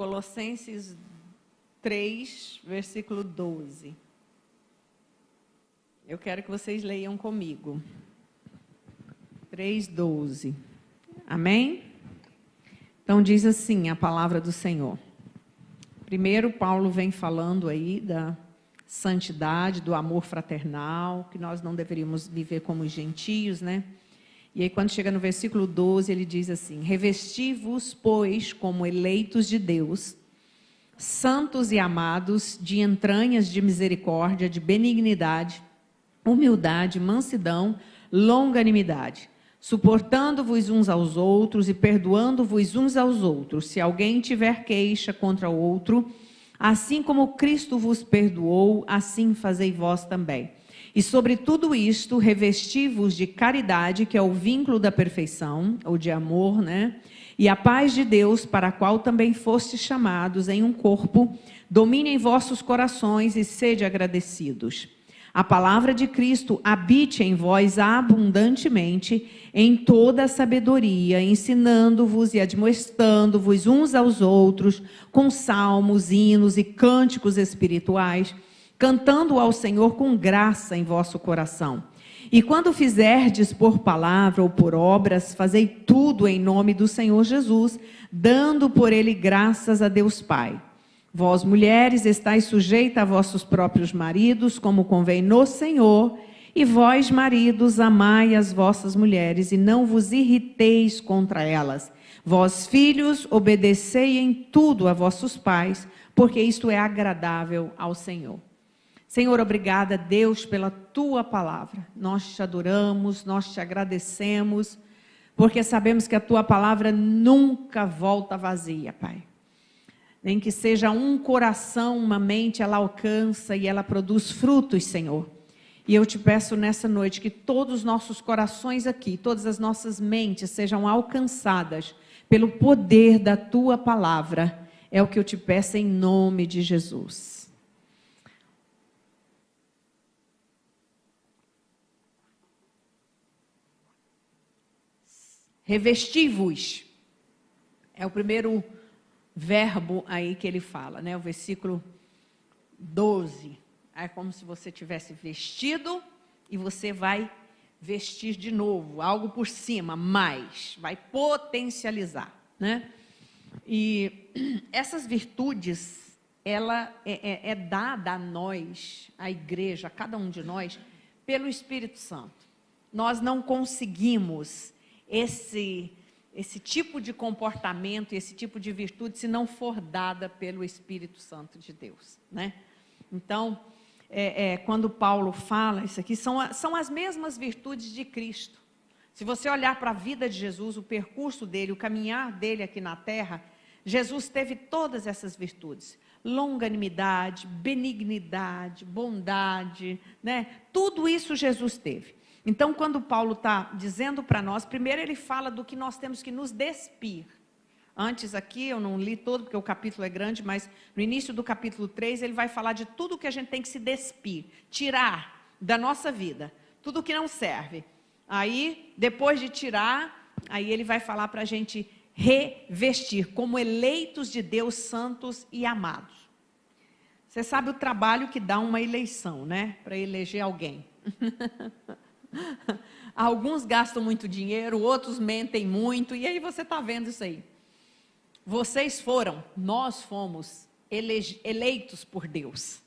Colossenses 3, versículo 12. Eu quero que vocês leiam comigo. 3:12. Amém? Então diz assim a palavra do Senhor. Primeiro, Paulo vem falando aí da santidade, do amor fraternal, que nós não deveríamos viver como gentios, né? E aí quando chega no versículo 12, ele diz assim: revesti-vos, pois, como eleitos de Deus, santos e amados, de entranhas de misericórdia, de benignidade, humildade, mansidão, longanimidade, suportando-vos uns aos outros e perdoando-vos uns aos outros, se alguém tiver queixa contra o outro, assim como Cristo vos perdoou, assim fazei vós também. E sobre tudo isto, revesti-vos de caridade, que é o vínculo da perfeição, ou de amor, né? E a paz de Deus, para a qual também fostes chamados em um corpo, domine em vossos corações e sede agradecidos. A palavra de Cristo habite em vós abundantemente, em toda a sabedoria, ensinando-vos e admoestando-vos uns aos outros, com salmos, hinos e cânticos espirituais, cantando ao Senhor com graça em vosso coração. E quando fizerdes por palavra ou por obras, fazei tudo em nome do Senhor Jesus, dando por ele graças a Deus Pai. Vós, mulheres, estáis sujeitas a vossos próprios maridos, como convém no Senhor, e vós, maridos, amai as vossas mulheres, e não vos irriteis contra elas. Vós, filhos, obedecei em tudo a vossos pais, porque isto é agradável ao Senhor. Senhor, obrigada, Deus, pela tua palavra. Nós te adoramos, nós te agradecemos, porque sabemos que a tua palavra nunca volta vazia, Pai. Nem que seja um coração, uma mente, ela alcança e ela produz frutos, Senhor. E eu te peço nessa noite que todos os nossos corações aqui, todas as nossas mentes sejam alcançadas pelo poder da tua palavra. É o que eu te peço em nome de Jesus. Revesti-vos. É o primeiro verbo aí que ele fala, né? O versículo 12. É como se você tivesse vestido e você vai vestir de novo, algo por cima, mais, vai potencializar, né? E essas virtudes, ela é dada a nós, a igreja, a cada um de nós, pelo Espírito Santo. Nós não conseguimos esse tipo de comportamento, esse tipo de virtude, se não for dada pelo Espírito Santo de Deus, né? Então, quando Paulo fala isso aqui, são as mesmas virtudes de Cristo. Se você olhar para a vida de Jesus, o percurso dele, o caminhar dele aqui na terra, Jesus teve todas essas virtudes. Longanimidade, benignidade, bondade, né? Tudo isso Jesus teve. Então, quando Paulo está dizendo para nós, primeiro ele fala do que nós temos que nos despir. Antes aqui, eu não li todo, porque o capítulo é grande, mas no início do capítulo 3, ele vai falar de tudo que a gente tem que se despir, tirar da nossa vida, tudo que não serve. Aí, depois de tirar, aí ele vai falar para a gente revestir, como eleitos de Deus, santos e amados. Você sabe o trabalho que dá uma eleição, né? Para eleger alguém. Alguns gastam muito dinheiro, outros mentem muito, e aí você está vendo isso aí. Nós fomos eleitos por Deus.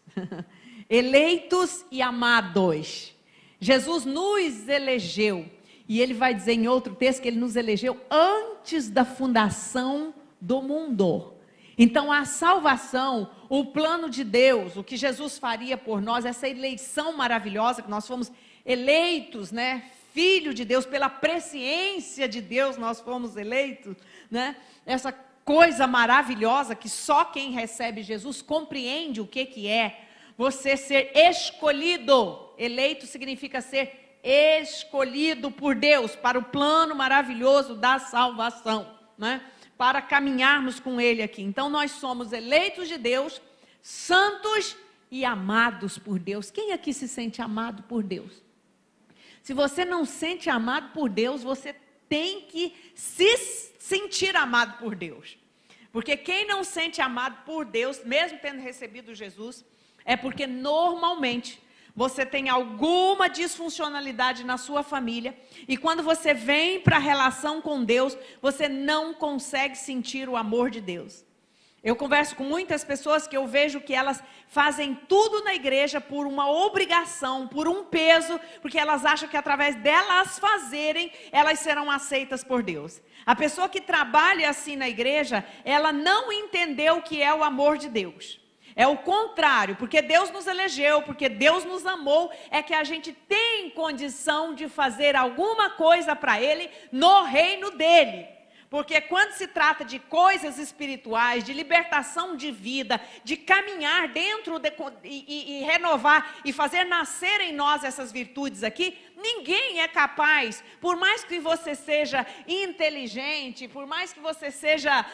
Eleitos e amados. Jesus nos elegeu, e ele vai dizer em outro texto que ele nos elegeu antes da fundação do mundo. Então a salvação, o plano de Deus, o que Jesus faria por nós, essa eleição maravilhosa, que nós fomos eleitos, né? Filho de Deus, pela presciência de Deus nós fomos eleitos, né? Essa coisa maravilhosa que só quem recebe Jesus compreende o que é você ser escolhido. Eleito significa ser escolhido por Deus para o plano maravilhoso da salvação, né? Para caminharmos com Ele aqui. Então nós somos eleitos de Deus, santos e amados por Deus. Quem aqui se sente amado por Deus? Se você não sente amado por Deus, você tem que se sentir amado por Deus. Porque quem não sente amado por Deus, mesmo tendo recebido Jesus, é porque normalmente você tem alguma disfuncionalidade na sua família, e quando você vem para a relação com Deus, você não consegue sentir o amor de Deus. Eu converso com muitas pessoas que eu vejo que elas fazem tudo na igreja por uma obrigação, por um peso, porque elas acham que através delas fazerem, elas serão aceitas por Deus. A pessoa que trabalha assim na igreja, ela não entendeu o que é o amor de Deus. É o contrário, porque Deus nos elegeu, porque Deus nos amou, é que a gente tem condição de fazer alguma coisa para Ele no reino dEle. Porque quando se trata de coisas espirituais, de libertação de vida, de caminhar dentro e renovar e fazer nascer em nós essas virtudes aqui, ninguém é capaz, por mais que você seja inteligente, por mais que você seja,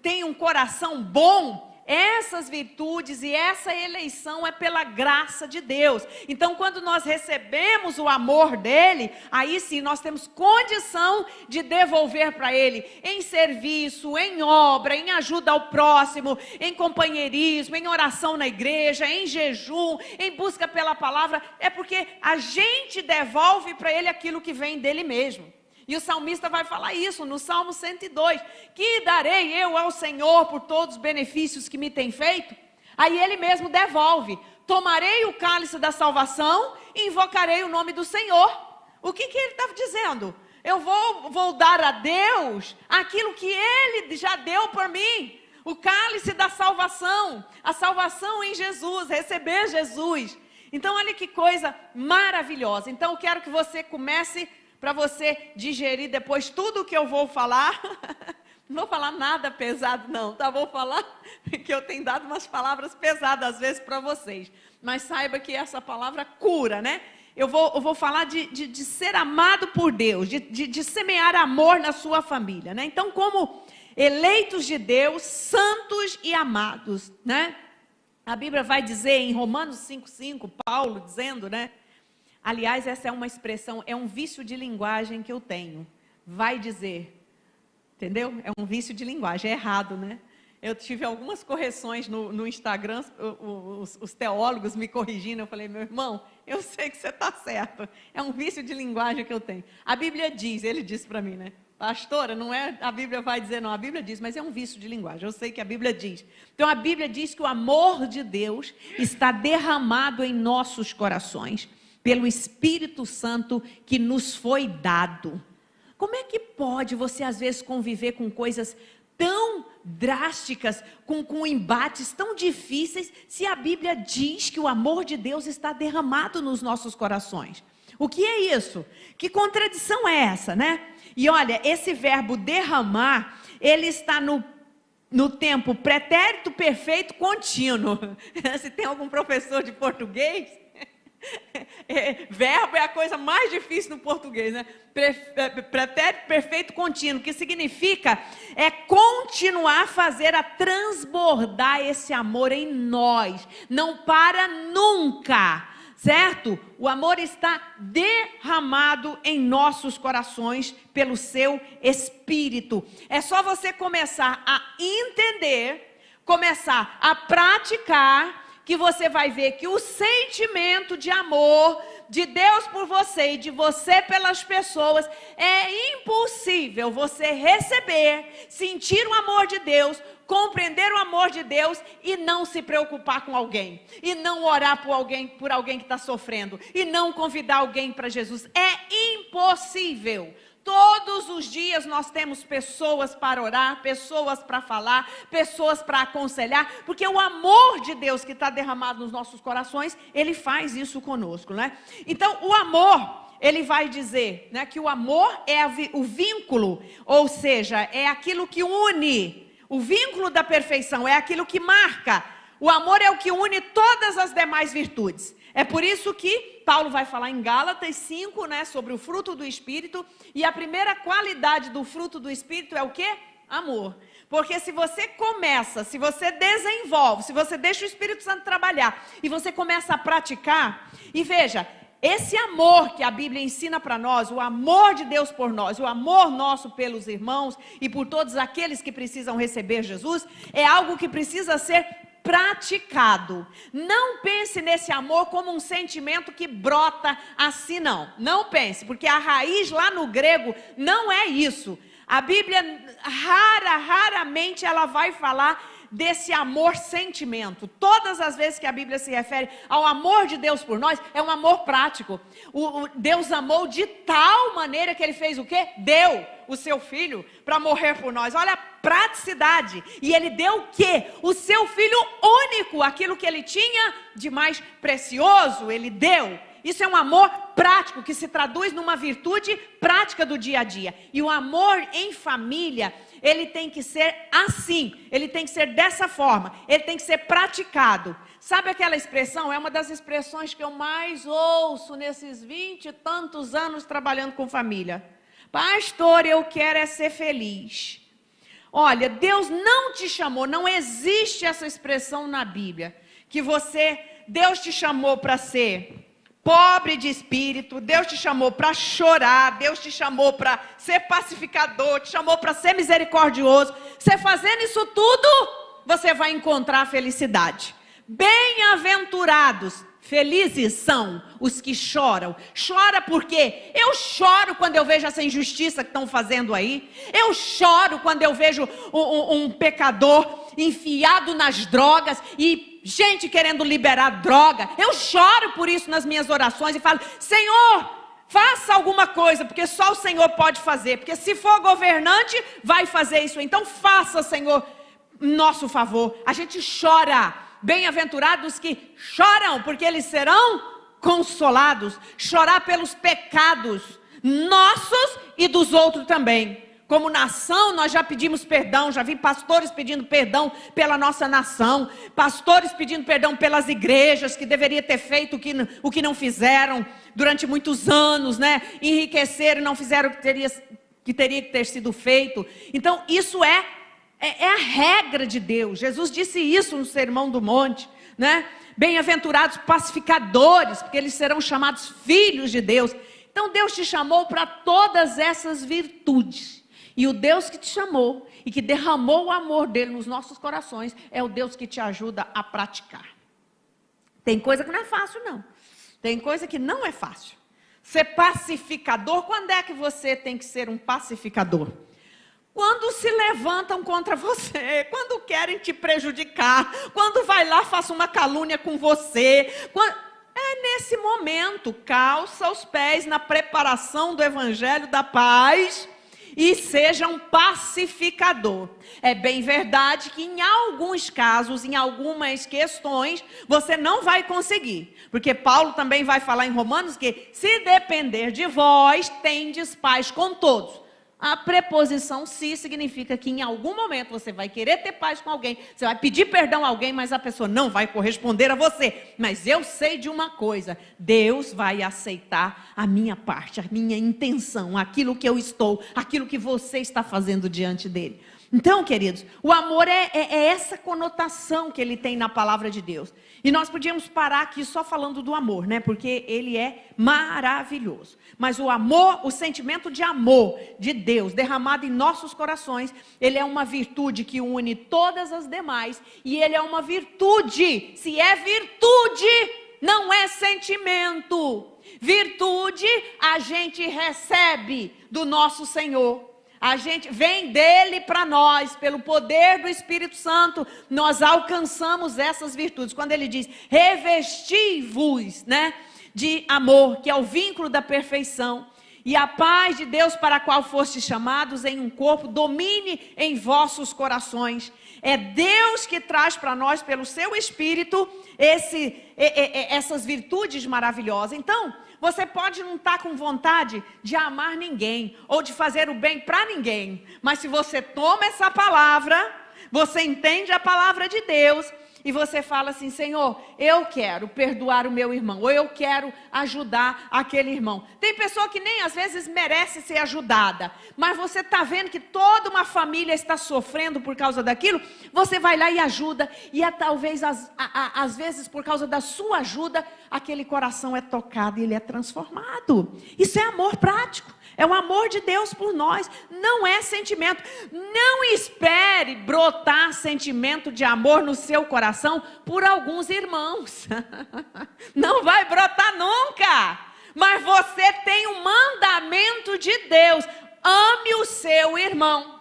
tenha um coração bom, essas virtudes e essa eleição é pela graça de Deus. Então, quando nós recebemos o amor dele, aí sim nós temos condição de devolver para ele em serviço, em obra, em ajuda ao próximo, em companheirismo, em oração na igreja, em jejum, em busca pela palavra. É porque a gente devolve para ele aquilo que vem dele mesmo. E o salmista vai falar isso no Salmo 102. Que darei eu ao Senhor por todos os benefícios que me tem feito? Aí ele mesmo devolve. Tomarei o cálice da salvação e invocarei o nome do Senhor. O que ele estava dizendo? Eu vou dar a Deus aquilo que Ele já deu por mim. O cálice da salvação. A salvação em Jesus, receber Jesus. Então olha que coisa maravilhosa. Então eu quero que você comece... para você digerir depois tudo o que eu vou falar. Não vou falar nada pesado não, tá? Vou falar porque eu tenho dado umas palavras pesadas às vezes para vocês. Mas saiba que essa palavra cura, né? Eu vou falar de ser amado por Deus, de semear amor na sua família, né? Então, como eleitos de Deus, santos e amados, né? A Bíblia vai dizer em Romanos 5,5, Paulo dizendo, né? Aliás, essa é uma expressão, é um vício de linguagem que eu tenho. Vai dizer, entendeu? É um vício de linguagem, é errado, né? Eu tive algumas correções no Instagram, os teólogos me corrigindo, eu falei, meu irmão, eu sei que você está certo. É um vício de linguagem que eu tenho. A Bíblia diz, ele disse para mim, né? Pastora, não é a Bíblia vai dizer, não, a Bíblia diz, mas é um vício de linguagem, eu sei que a Bíblia diz. Então a Bíblia diz que o amor de Deus está derramado em nossos corações, pelo Espírito Santo que nos foi dado. Como é que pode você às vezes conviver com coisas tão drásticas, com embates tão difíceis, se a Bíblia diz que o amor de Deus está derramado nos nossos corações? O que é isso? Que contradição é essa, né? E olha, esse verbo derramar, ele está no tempo pretérito perfeito contínuo. Se tem algum professor de português, verbo é a coisa mais difícil no português, né? Pretérito perfeito contínuo, que significa continuar a fazer, a transbordar esse amor em nós, não para nunca, certo? O amor está derramado em nossos corações pelo seu Espírito. É só você começar a entender, começar a praticar, que você vai ver que o sentimento de amor de Deus por você e de você pelas pessoas, é impossível você receber, sentir o amor de Deus, compreender o amor de Deus e não se preocupar com alguém, e não orar por alguém que está sofrendo, e não convidar alguém para Jesus. É impossível. Todos os dias nós temos pessoas para orar, pessoas para falar, pessoas para aconselhar, porque o amor de Deus que está derramado nos nossos corações, Ele faz isso conosco, né? Então, o amor, ele vai dizer, né, que o amor é o vínculo, ou seja, é aquilo que une, o vínculo da perfeição, é aquilo que marca. O amor é o que une todas as demais virtudes. É por isso que Paulo vai falar em Gálatas 5, né, sobre o fruto do Espírito. E a primeira qualidade do fruto do Espírito é o quê? Amor. Porque se você começa, se você desenvolve, se você deixa o Espírito Santo trabalhar e você começa a praticar, e veja, esse amor que a Bíblia ensina para nós, o amor de Deus por nós, o amor nosso pelos irmãos e por todos aqueles que precisam receber Jesus, é algo que precisa ser praticado. Não pense nesse amor como um sentimento que brota assim, não. Não pense, porque a raiz lá no grego não é isso. A Bíblia raramente ela vai falar desse amor sentimento. Todas as vezes que a Bíblia se refere ao amor de Deus por nós, é um amor prático. Deus amou de tal maneira que Ele fez o quê? Deu o seu Filho para morrer por nós. Olha a praticidade. E Ele deu o quê? O seu Filho único, aquilo que Ele tinha de mais precioso, Ele deu. Isso é um amor prático, que se traduz numa virtude prática do dia a dia. E o amor em família, ele tem que ser assim, ele tem que ser dessa forma, ele tem que ser praticado. Sabe aquela expressão? É uma das expressões que eu mais ouço nesses 20 e tantos anos trabalhando com família. Pastor, eu quero é ser feliz. Olha, Deus não te chamou, não existe essa expressão na Bíblia, que Deus te chamou para ser pobre de espírito, Deus te chamou para chorar, Deus te chamou para ser pacificador, te chamou para ser misericordioso. Você fazendo isso tudo, você vai encontrar felicidade. Bem-aventurados, felizes são os que choram. Chora por quê? Eu choro quando eu vejo essa injustiça que estão fazendo aí. Eu choro quando eu vejo um pecador enfiado nas drogas e gente querendo liberar droga. Eu choro por isso nas minhas orações e falo: Senhor, faça alguma coisa, porque só o Senhor pode fazer. Porque se for governante, vai fazer isso. Então faça, Senhor, nosso favor. A gente chora. Bem-aventurados que choram, porque eles serão consolados. Chorar pelos pecados nossos e dos outros também. Como nação, nós já pedimos perdão, já vi pastores pedindo perdão pela nossa nação, pastores pedindo perdão pelas igrejas, que deveria ter feito o que não fizeram durante muitos anos, né? Enriqueceram e não fizeram o que teria que ter sido feito. Então, isso é a regra de Deus. Jesus disse isso no Sermão do Monte, né? Bem-aventurados pacificadores, porque eles serão chamados filhos de Deus. Então, Deus te chamou para todas essas virtudes. E o Deus que te chamou e que derramou o amor dele nos nossos corações é o Deus que te ajuda a praticar. Tem coisa que não é fácil, não. Tem coisa que não é fácil. Ser pacificador, quando é que você tem que ser um pacificador? Quando se levantam contra você, quando querem te prejudicar, quando vai lá, faça uma calúnia com você. É nesse momento, calça os pés na preparação do evangelho da paz e seja um pacificador. É bem verdade que em alguns casos, em algumas questões, você não vai conseguir. Porque Paulo também vai falar em Romanos que se depender de vós, tendes paz com todos. A preposição se significa que em algum momento você vai querer ter paz com alguém, você vai pedir perdão a alguém, mas a pessoa não vai corresponder a você. Mas eu sei de uma coisa: Deus vai aceitar a minha parte, a minha intenção, aquilo que eu estou, aquilo que você está fazendo diante dele. Então, queridos, o amor é essa conotação que ele tem na palavra de Deus. E nós podíamos parar aqui só falando do amor, né? Porque ele é maravilhoso. Mas o amor, o sentimento de amor de Deus derramado em nossos corações, ele é uma virtude que une todas as demais. E ele é uma virtude. Se é virtude, não é sentimento. Virtude a gente recebe do nosso Senhor. A gente vem dele para nós, pelo poder do Espírito Santo, nós alcançamos essas virtudes. Quando ele diz, revesti-vos, né, de amor, que é o vínculo da perfeição, e a paz de Deus para a qual fostes chamados em um corpo, domine em vossos corações. É Deus que traz para nós, pelo seu Espírito, essas virtudes maravilhosas. Então, você pode não estar com vontade de amar ninguém, ou de fazer o bem para ninguém, mas se você toma essa palavra, você entende a palavra de Deus, e você fala assim: Senhor, eu quero perdoar o meu irmão, ou eu quero ajudar aquele irmão. Tem pessoa que nem às vezes merece ser ajudada, mas você está vendo que toda uma família está sofrendo por causa daquilo, você vai lá e ajuda, e talvez às vezes por causa da sua ajuda, aquele coração é tocado e ele é transformado. Isso é amor prático. É o amor de Deus por nós, não é sentimento. Não espere brotar sentimento de amor no seu coração por alguns irmãos. Não vai brotar nunca. Mas você tem um mandamento de Deus: ame o seu irmão.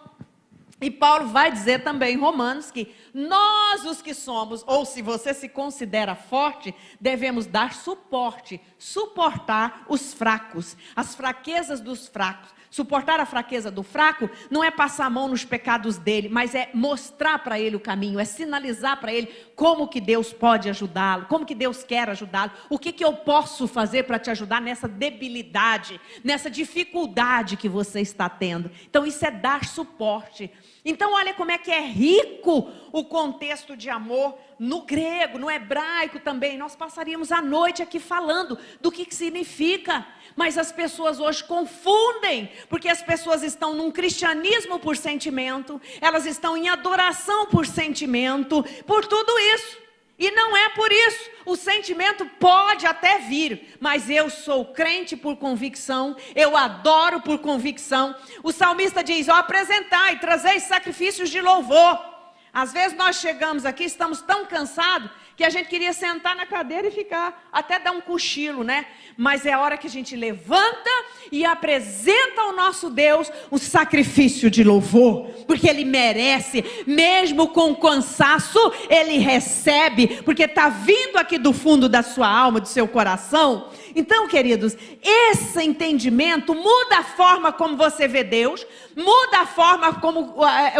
E Paulo vai dizer também em Romanos que nós, os que somos, ou se você se considera forte, devemos dar suporte, suportar os fracos, as fraquezas dos fracos. Suportar a fraqueza do fraco não é passar a mão nos pecados dele, mas é mostrar para ele o caminho, é sinalizar para ele como que Deus pode ajudá-lo, como que Deus quer ajudá-lo, o que eu posso fazer para te ajudar nessa debilidade, nessa dificuldade que você está tendo. Então isso é dar suporte. Então olha como é que é rico o contexto de amor no grego, no hebraico também. Nós passaríamos a noite aqui falando do que significa, mas as pessoas hoje confundem, porque as pessoas estão num cristianismo por sentimento, elas estão em adoração por sentimento, por tudo isso. E não é por isso. O sentimento pode até vir, mas eu sou crente por convicção, eu adoro por convicção. O salmista diz: ó, apresentai, trazei sacrifícios de louvor. Às vezes nós chegamos aqui, estamos tão cansados, que a gente queria sentar na cadeira e ficar, até dar um cochilo, né? Mas é a hora que a gente levanta e apresenta ao nosso Deus um sacrifício de louvor, porque Ele merece, mesmo com cansaço, Ele recebe, porque está vindo aqui do fundo da sua alma, do seu coração. Então, queridos, esse entendimento muda a forma como você vê Deus, muda a forma como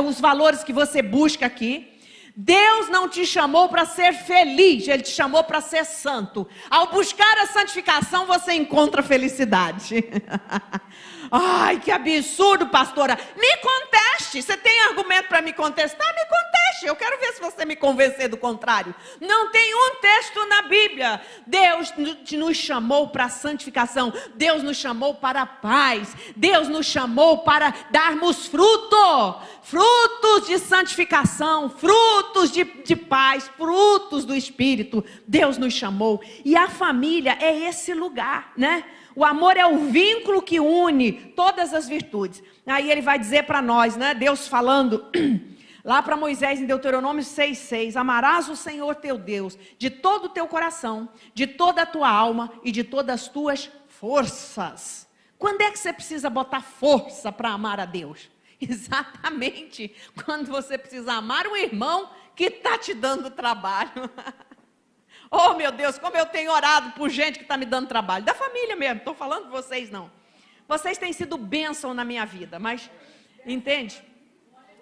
os valores que você busca aqui. Deus não te chamou para ser feliz, Ele te chamou para ser santo. Ao buscar a santificação, você encontra felicidade. Ai, que absurdo, pastora. Me conteste. Você tem argumento para me contestar? Me conteste. Eu quero ver se você me convencer do contrário. Não tem um texto na Bíblia. Deus nos chamou para a santificação. Deus nos chamou para a paz. Deus nos chamou para darmos fruto. Frutos de santificação, frutos de paz, frutos do Espírito. Deus nos chamou. E a família é esse lugar, né? O amor é o vínculo que une todas as virtudes. Aí ele vai dizer para nós, né? Deus falando lá para Moisés em Deuteronômio 6,6: amarás o Senhor teu Deus de todo o teu coração, de toda a tua alma e de todas as tuas forças. Quando é que você precisa botar força para amar a Deus? Exatamente quando você precisa amar um irmão que está te dando trabalho. Oh, meu Deus, como eu tenho orado por gente que está me dando trabalho. Da família mesmo, estou falando de vocês não. Vocês têm sido bênção na minha vida, mas, entende?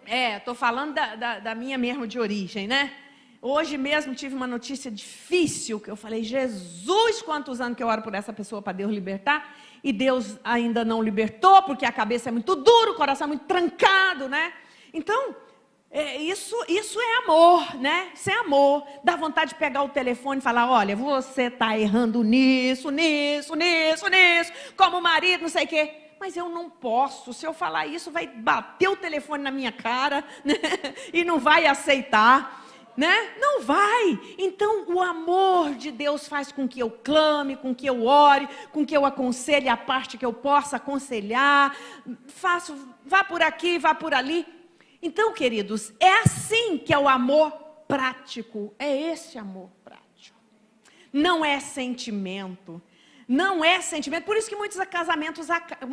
Estou falando da minha mesmo de origem, né? Hoje mesmo tive uma notícia difícil, que eu falei: Jesus, quantos anos que eu oro por essa pessoa para Deus libertar, e Deus ainda não libertou, porque a cabeça é muito dura, o coração é muito trancado, né? Então, isso é amor, né? Isso é amor. Dá vontade de pegar o telefone e falar: olha, você está errando nisso, como marido, não sei o quê. Mas eu não posso, se eu falar isso, vai bater o telefone na minha cara, né? E não vai aceitar, né? Não vai. Então o amor de Deus faz com que eu clame, com que eu ore, com que eu aconselhe a parte que eu possa aconselhar, vá por aqui, vá por ali. Então, queridos, é assim que é o amor prático. É esse amor prático. Não é sentimento. Não é sentimento. Por isso que muitos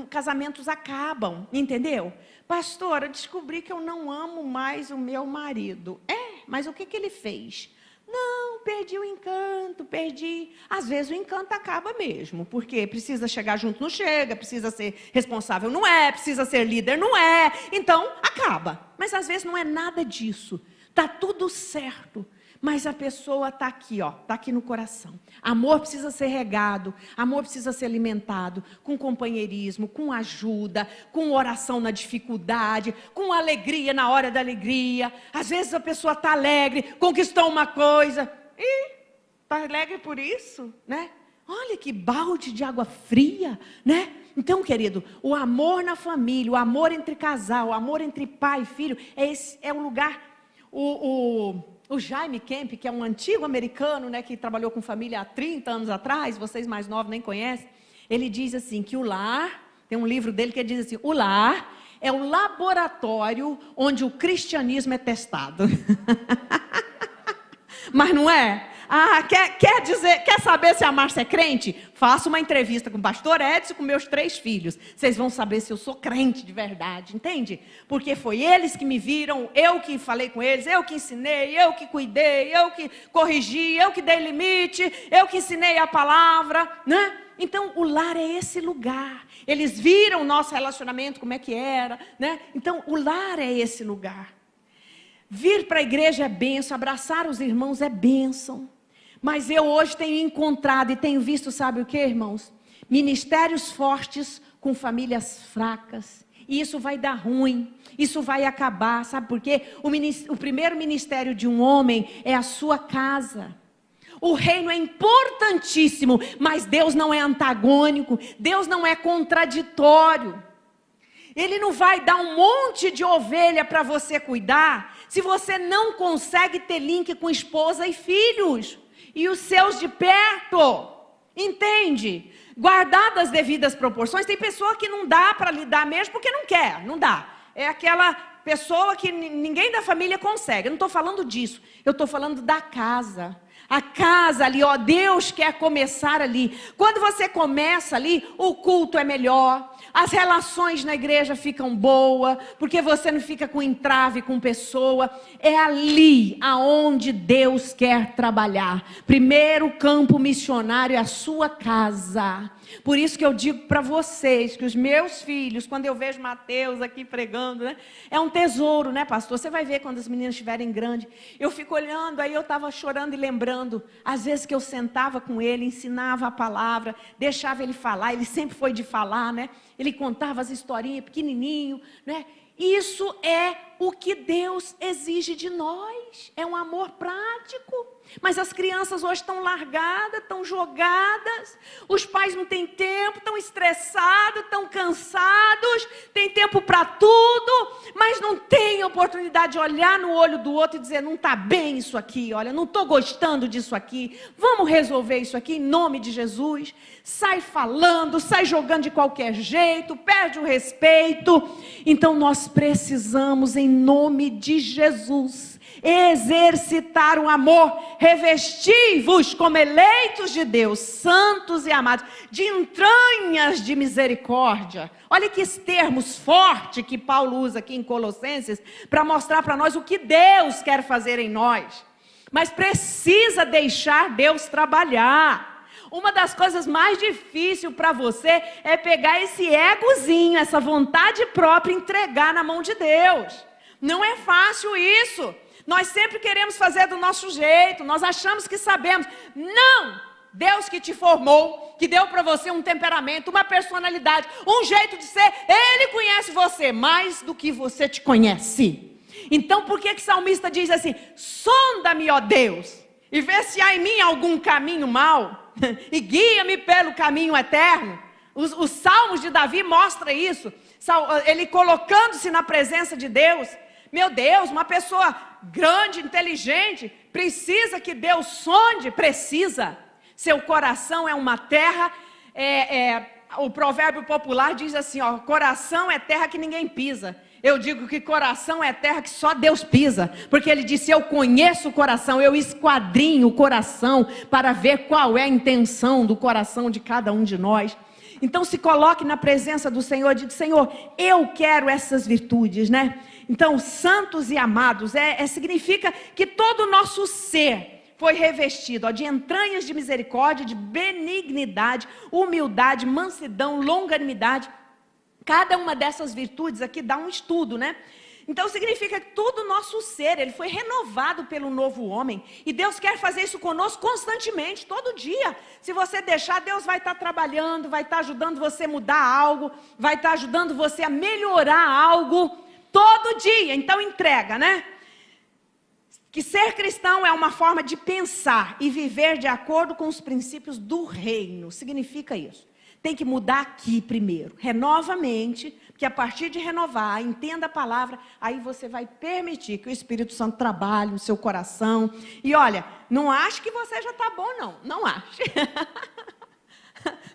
casamentos acabam, entendeu? Pastora, descobri que eu não amo mais o meu marido. Mas o que ele fez? Não, perdi o encanto, perdi. Às vezes o encanto acaba mesmo, porque precisa chegar junto, não chega, precisa ser responsável, não é, precisa ser líder, não é. Então, acaba. Mas às vezes não é nada disso. Está tudo certo. Mas a pessoa está aqui, ó, está aqui no coração. Amor precisa ser regado, amor precisa ser alimentado com companheirismo, com ajuda, com oração na dificuldade, com alegria na hora da alegria. Às vezes a pessoa está alegre, conquistou uma coisa e está alegre por isso, né? Olha que balde de água fria, né? Então, querido, o amor na família, o amor entre casal, o amor entre pai e filho, é um lugar... O Jaime Kemp, que é um antigo americano, né, que trabalhou com família há 30 anos atrás, vocês mais novos nem conhecem, ele diz assim, que o lar, tem um livro dele que diz assim, o lar é o laboratório onde o cristianismo é testado. Mas não é? Quer saber se a Márcia é crente? Faça uma entrevista com o pastor Edson e com meus 3 filhos. Vocês vão saber se eu sou crente de verdade, entende? Porque foi eles que me viram, eu que falei com eles, eu que ensinei, eu que cuidei, eu que corrigi, eu que dei limite, eu que ensinei a palavra, né? Então, o lar é esse lugar. Eles viram o nosso relacionamento, como é que era, né? Então, o lar é esse lugar. Vir para a igreja é bênção, abraçar os irmãos é bênção. Mas eu hoje tenho encontrado e tenho visto, sabe o que, irmãos? Ministérios fortes com famílias fracas. E isso vai dar ruim, isso vai acabar, sabe por quê? O primeiro ministério de um homem é a sua casa. O reino é importantíssimo, mas Deus não é antagônico, Deus não é contraditório. Ele não vai dar um monte de ovelha para você cuidar, se você não consegue ter link com esposa e filhos, e os seus de perto, entende? Guardadas as devidas proporções, tem pessoa que não dá para lidar mesmo, porque não quer, não dá. É aquela pessoa que ninguém da família consegue, eu não estou falando disso, eu estou falando da casa. A casa ali, ó, Deus quer começar ali. Quando você começa ali, o culto é melhor, as relações na igreja ficam boas, porque você não fica com entrave com pessoa. É ali aonde Deus quer trabalhar. Primeiro campo missionário é a sua casa. Por isso que eu digo para vocês, que os meus filhos, quando eu vejo Mateus aqui pregando, né, é um tesouro, né, pastor? Você vai ver quando as meninas estiverem grandes. Eu fico olhando, aí eu estava chorando e lembrando, às vezes que eu sentava com ele, ensinava a palavra, deixava ele falar, ele sempre foi de falar, né? Ele contava as historinhas pequenininho, né? Isso é o que Deus exige de nós, é um amor prático. Mas as crianças hoje estão largadas, estão jogadas, os pais não têm tempo, estão estressados, estão cansados, tem tempo para tudo, mas não tem oportunidade de olhar no olho do outro e dizer, não está bem isso aqui, olha, não estou gostando disso aqui, vamos resolver isso aqui em nome de Jesus. Sai falando, sai jogando de qualquer jeito, perde o respeito. Então nós precisamos, em nome de Jesus, exercitar o amor. Revesti-vos como eleitos de Deus, santos e amados, de entranhas de misericórdia. Olha que termos fortes que Paulo usa aqui em Colossenses, para mostrar para nós o que Deus quer fazer em nós. Mas precisa deixar Deus trabalhar. Uma das coisas mais difíceis para você é pegar esse egozinho, essa vontade própria e entregar na mão de Deus. Não é fácil isso. Nós sempre queremos fazer do nosso jeito, nós achamos que sabemos. Não! Deus que te formou, que deu para você um temperamento, uma personalidade, um jeito de ser, Ele conhece você mais do que você te conhece. Então por que o salmista diz assim, sonda-me, ó Deus, e vê se há em mim algum caminho mau, e guia-me pelo caminho eterno. Os salmos de Davi mostram isso, ele colocando-se na presença de Deus. Meu Deus, uma pessoa grande, inteligente, precisa que Deus sonde, precisa. Seu coração é uma terra, o provérbio popular diz assim, ó, coração é terra que ninguém pisa. Eu digo que coração é terra que só Deus pisa, porque Ele disse, eu conheço o coração, eu esquadrinho o coração, para ver qual é a intenção do coração de cada um de nós. Então se coloque na presença do Senhor e diga, Senhor, eu quero essas virtudes, né? Então, santos e amados, significa que todo o nosso ser foi revestido, ó, de entranhas de misericórdia, de benignidade, humildade, mansidão, longanimidade. Cada uma dessas virtudes aqui dá um estudo, né? Então significa que todo o nosso ser, ele foi renovado pelo novo homem. E Deus quer fazer isso conosco constantemente, todo dia. Se você deixar, Deus vai estar trabalhando, vai estar ajudando você a mudar algo, vai estar ajudando você a melhorar algo, todo dia. Então entrega, né? Que ser cristão é uma forma de pensar e viver de acordo com os princípios do reino. Significa isso. Tem que mudar aqui primeiro. Renova a mente, porque a partir de renovar, entenda a palavra, aí você vai permitir que o Espírito Santo trabalhe no seu coração. E olha, não ache que você já está bom, não. Não ache.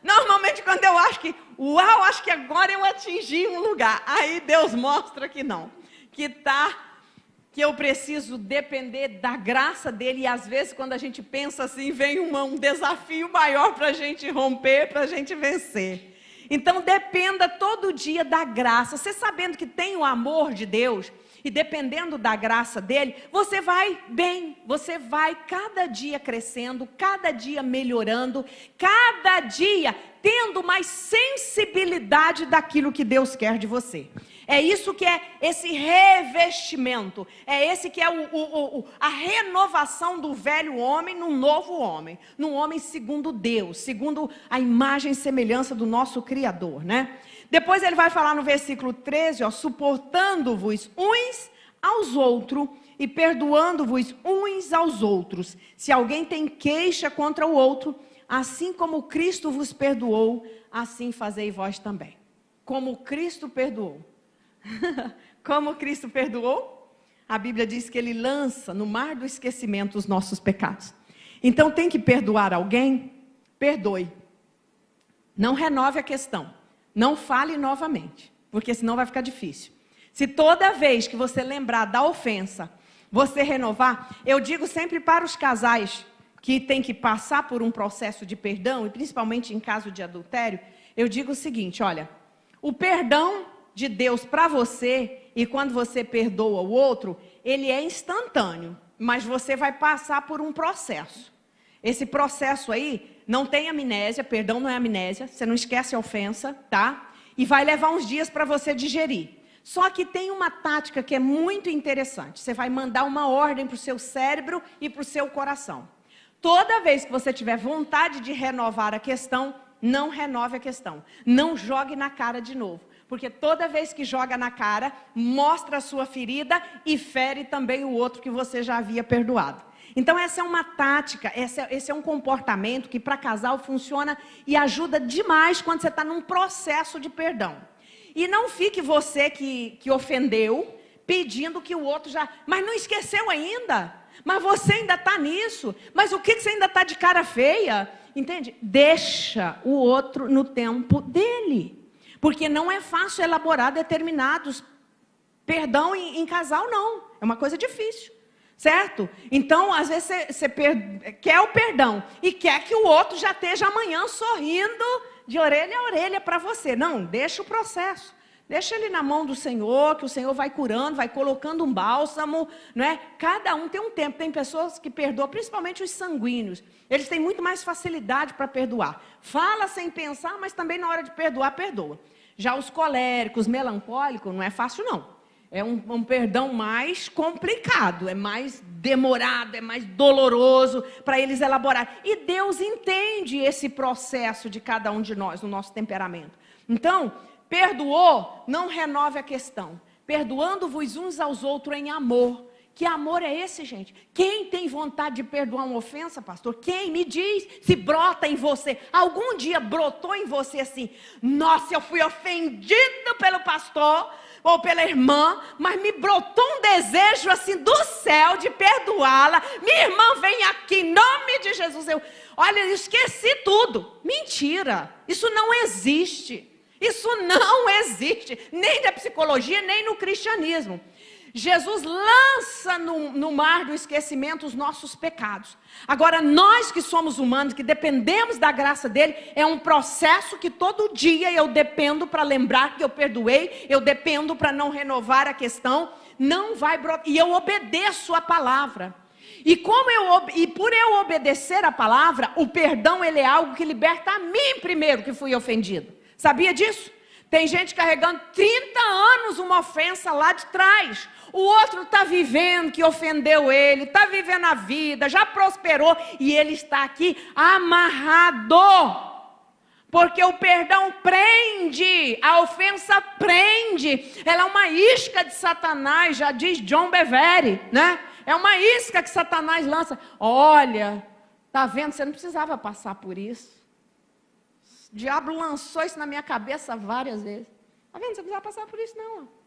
Normalmente quando eu acho que, uau, acho que agora eu atingi um lugar. Aí Deus mostra que não. Que eu preciso depender da graça dele, e às vezes quando a gente pensa assim, vem um desafio maior para a gente romper, para a gente vencer. Então dependa todo dia da graça, você sabendo que tem o amor de Deus, e dependendo da graça dele, você vai bem, você vai cada dia crescendo, cada dia melhorando, cada dia tendo mais sensibilidade daquilo que Deus quer de você. É isso que é esse revestimento, é esse que é a renovação do velho homem num novo homem, num homem segundo Deus, segundo a imagem e semelhança do nosso Criador, né? Depois ele vai falar no versículo 13, ó, suportando-vos uns aos outros e perdoando-vos uns aos outros. Se alguém tem queixa contra o outro, assim como Cristo vos perdoou, assim fazei vós também. Como Cristo perdoou. Como Cristo perdoou? A Bíblia diz que ele lança no mar do esquecimento os nossos pecados. Então tem que perdoar alguém? Perdoe. Não renove a questão. Não fale novamente, porque senão vai ficar difícil. Se toda vez que você lembrar da ofensa, você renovar, eu digo sempre para os casais que têm que passar por um processo de perdão, e principalmente em caso de adultério, eu digo o seguinte, olha, o perdão de Deus para você, e quando você perdoa o outro, ele é instantâneo, mas você vai passar por um processo. Esse processo aí, não tem amnésia, perdão não é amnésia, você não esquece a ofensa, tá? E vai levar uns dias para você digerir. Só que tem uma tática que é muito interessante, você vai mandar uma ordem para o seu cérebro e para o seu coração. Toda vez que você tiver vontade de renovar a questão, não renove a questão, não jogue na cara de novo. Porque toda vez que joga na cara, mostra a sua ferida e fere também o outro que você já havia perdoado. Então essa é uma tática, esse é um comportamento que para casal funciona e ajuda demais quando você está num processo de perdão. E não fique você que ofendeu, pedindo que o outro já... Mas não esqueceu ainda? Mas você ainda está nisso? Mas o que você ainda está de cara feia? Entende? Deixa o outro no tempo dele. Porque não é fácil elaborar determinados perdão em casal, não. É uma coisa difícil, certo? Então, às vezes, você quer o perdão e quer que o outro já esteja amanhã sorrindo de orelha a orelha para você. Não, deixa o processo. Deixa ele na mão do Senhor, que o Senhor vai curando, vai colocando um bálsamo, não é? Cada um tem um tempo. Tem pessoas que perdoam, principalmente os sanguíneos. Eles têm muito mais facilidade para perdoar. Fala sem pensar, mas também na hora de perdoar, perdoa. Já os coléricos, melancólicos, não é fácil não. É um perdão mais complicado, é mais demorado, é mais doloroso para eles elaborar. E Deus entende esse processo de cada um de nós, no nosso temperamento. Então, perdoou, não renove a questão. Perdoando-vos uns aos outros em amor. Que amor é esse, gente? Quem tem vontade de perdoar uma ofensa, pastor? Quem? Me diz se brota em você. Algum dia brotou em você assim, nossa, eu fui ofendido pelo pastor ou pela irmã, mas me brotou um desejo assim do céu de perdoá-la. Minha irmã, vem aqui, em nome de Jesus. Olha, eu esqueci tudo. Mentira, isso não existe. Isso não existe, nem na psicologia, nem no cristianismo. Jesus lança no mar do esquecimento os nossos pecados. Agora, nós que somos humanos, que dependemos da graça dele, é um processo que todo dia eu dependo para lembrar que eu perdoei, eu dependo para não renovar a questão, não vai brotar, e eu obedeço a palavra. E por eu obedecer a palavra, o perdão ele é algo que liberta a mim primeiro que fui ofendido. Sabia disso? Tem gente carregando 30 anos uma ofensa lá de trás. O outro está vivendo que ofendeu ele, está vivendo a vida, já prosperou e ele está aqui amarrado. Porque o perdão prende, a ofensa prende. Ela é uma isca de Satanás, já diz John Bevere, né? É uma isca que Satanás lança. Olha, tá vendo? Você não precisava passar por isso. O diabo lançou isso na minha cabeça várias vezes. Tá vendo? Você não precisava passar por isso, não.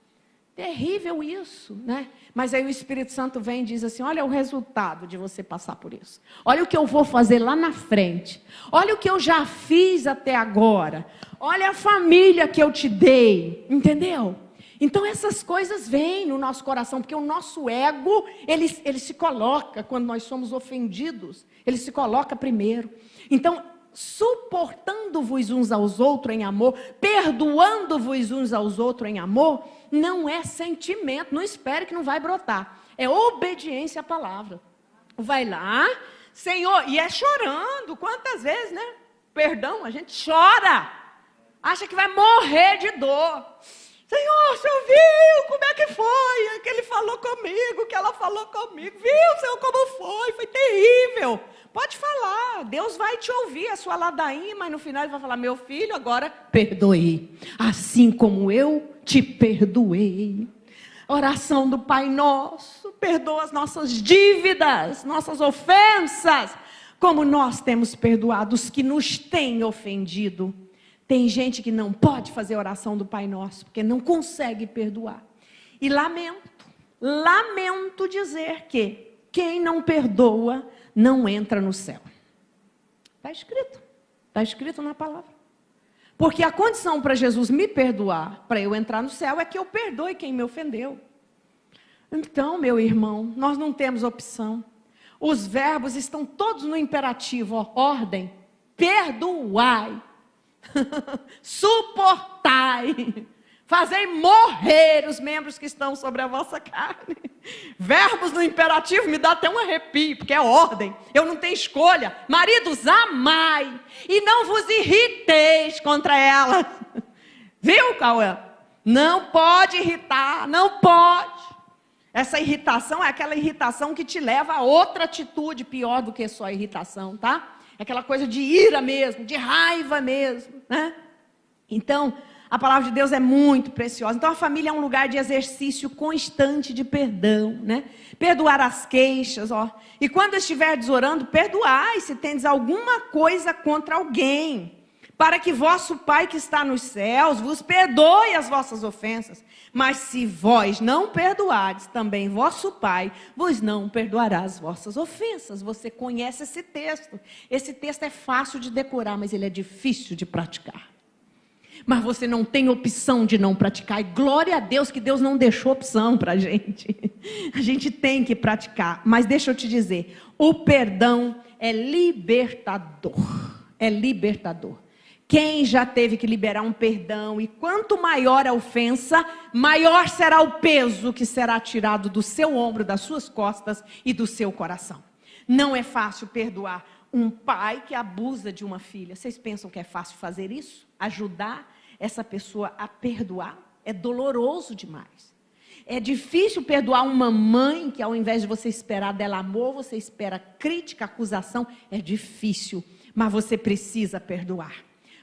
Terrível isso, né? Mas aí o Espírito Santo vem e diz assim: olha o resultado de você passar por isso. Olha o que eu vou fazer lá na frente. Olha o que eu já fiz até agora. Olha a família que eu te dei. Entendeu? Então essas coisas vêm no nosso coração, porque o nosso ego, ele se coloca, quando nós somos ofendidos, ele se coloca primeiro. Então, suportando-vos uns aos outros em amor, perdoando-vos uns aos outros em amor, não é sentimento, não espere que não vai brotar, é obediência à palavra. Vai lá, Senhor, e é chorando, quantas vezes, né? Perdão, a gente chora, acha que vai morrer de dor. Senhor, o Senhor viu como é que foi, que ele falou comigo, que ela falou comigo, viu, Senhor, como foi terrível. Pode falar, Deus vai te ouvir a sua ladainha, mas no final ele vai falar: meu filho, agora perdoei, assim como eu te perdoei. Oração do Pai Nosso, perdoa as nossas dívidas, nossas ofensas, como nós temos perdoado os que nos têm ofendido. Tem gente que não pode fazer a oração do Pai Nosso, porque não consegue perdoar. E lamento dizer que quem não perdoa não entra no céu. Está escrito na palavra. Porque a condição para Jesus me perdoar, para eu entrar no céu, é que eu perdoe quem me ofendeu. Então, meu irmão, nós não temos opção. Os verbos estão todos no imperativo, ó, ordem, perdoai, suportai, fazei morrer os membros que estão sobre a vossa carne. Verbos no imperativo me dá até um arrepio, porque é ordem, eu não tenho escolha. Maridos, amai, e não vos irriteis contra ela. Viu, Cauã? Não pode irritar, não pode. Essa irritação é aquela irritação que te leva a outra atitude pior do que só a irritação, tá? É aquela coisa de ira mesmo, de raiva mesmo, né? Então, a palavra de Deus é muito preciosa. Então, a família é um lugar de exercício constante de perdão, né? Perdoar as queixas, ó. E quando estiverdes orando, perdoai se tendes alguma coisa contra alguém, para que vosso Pai que está nos céus vos perdoe as vossas ofensas. Mas se vós não perdoardes, também vosso Pai vos não perdoará as vossas ofensas. Você conhece esse texto. Esse texto é fácil de decorar, mas ele é difícil de praticar. Mas você não tem opção de não praticar. E glória a Deus que Deus não deixou opção para a gente. A gente tem que praticar. Mas deixa eu te dizer, o perdão é libertador. É libertador. Quem já teve que liberar um perdão, e quanto maior a ofensa, maior será o peso que será tirado do seu ombro, das suas costas e do seu coração. Não é fácil perdoar um pai que abusa de uma filha. Vocês pensam que é fácil fazer isso? Ajudar essa pessoa a perdoar? É doloroso demais. É difícil perdoar uma mãe que, ao invés de você esperar dela amor, você espera crítica, acusação. É difícil, mas você precisa perdoar.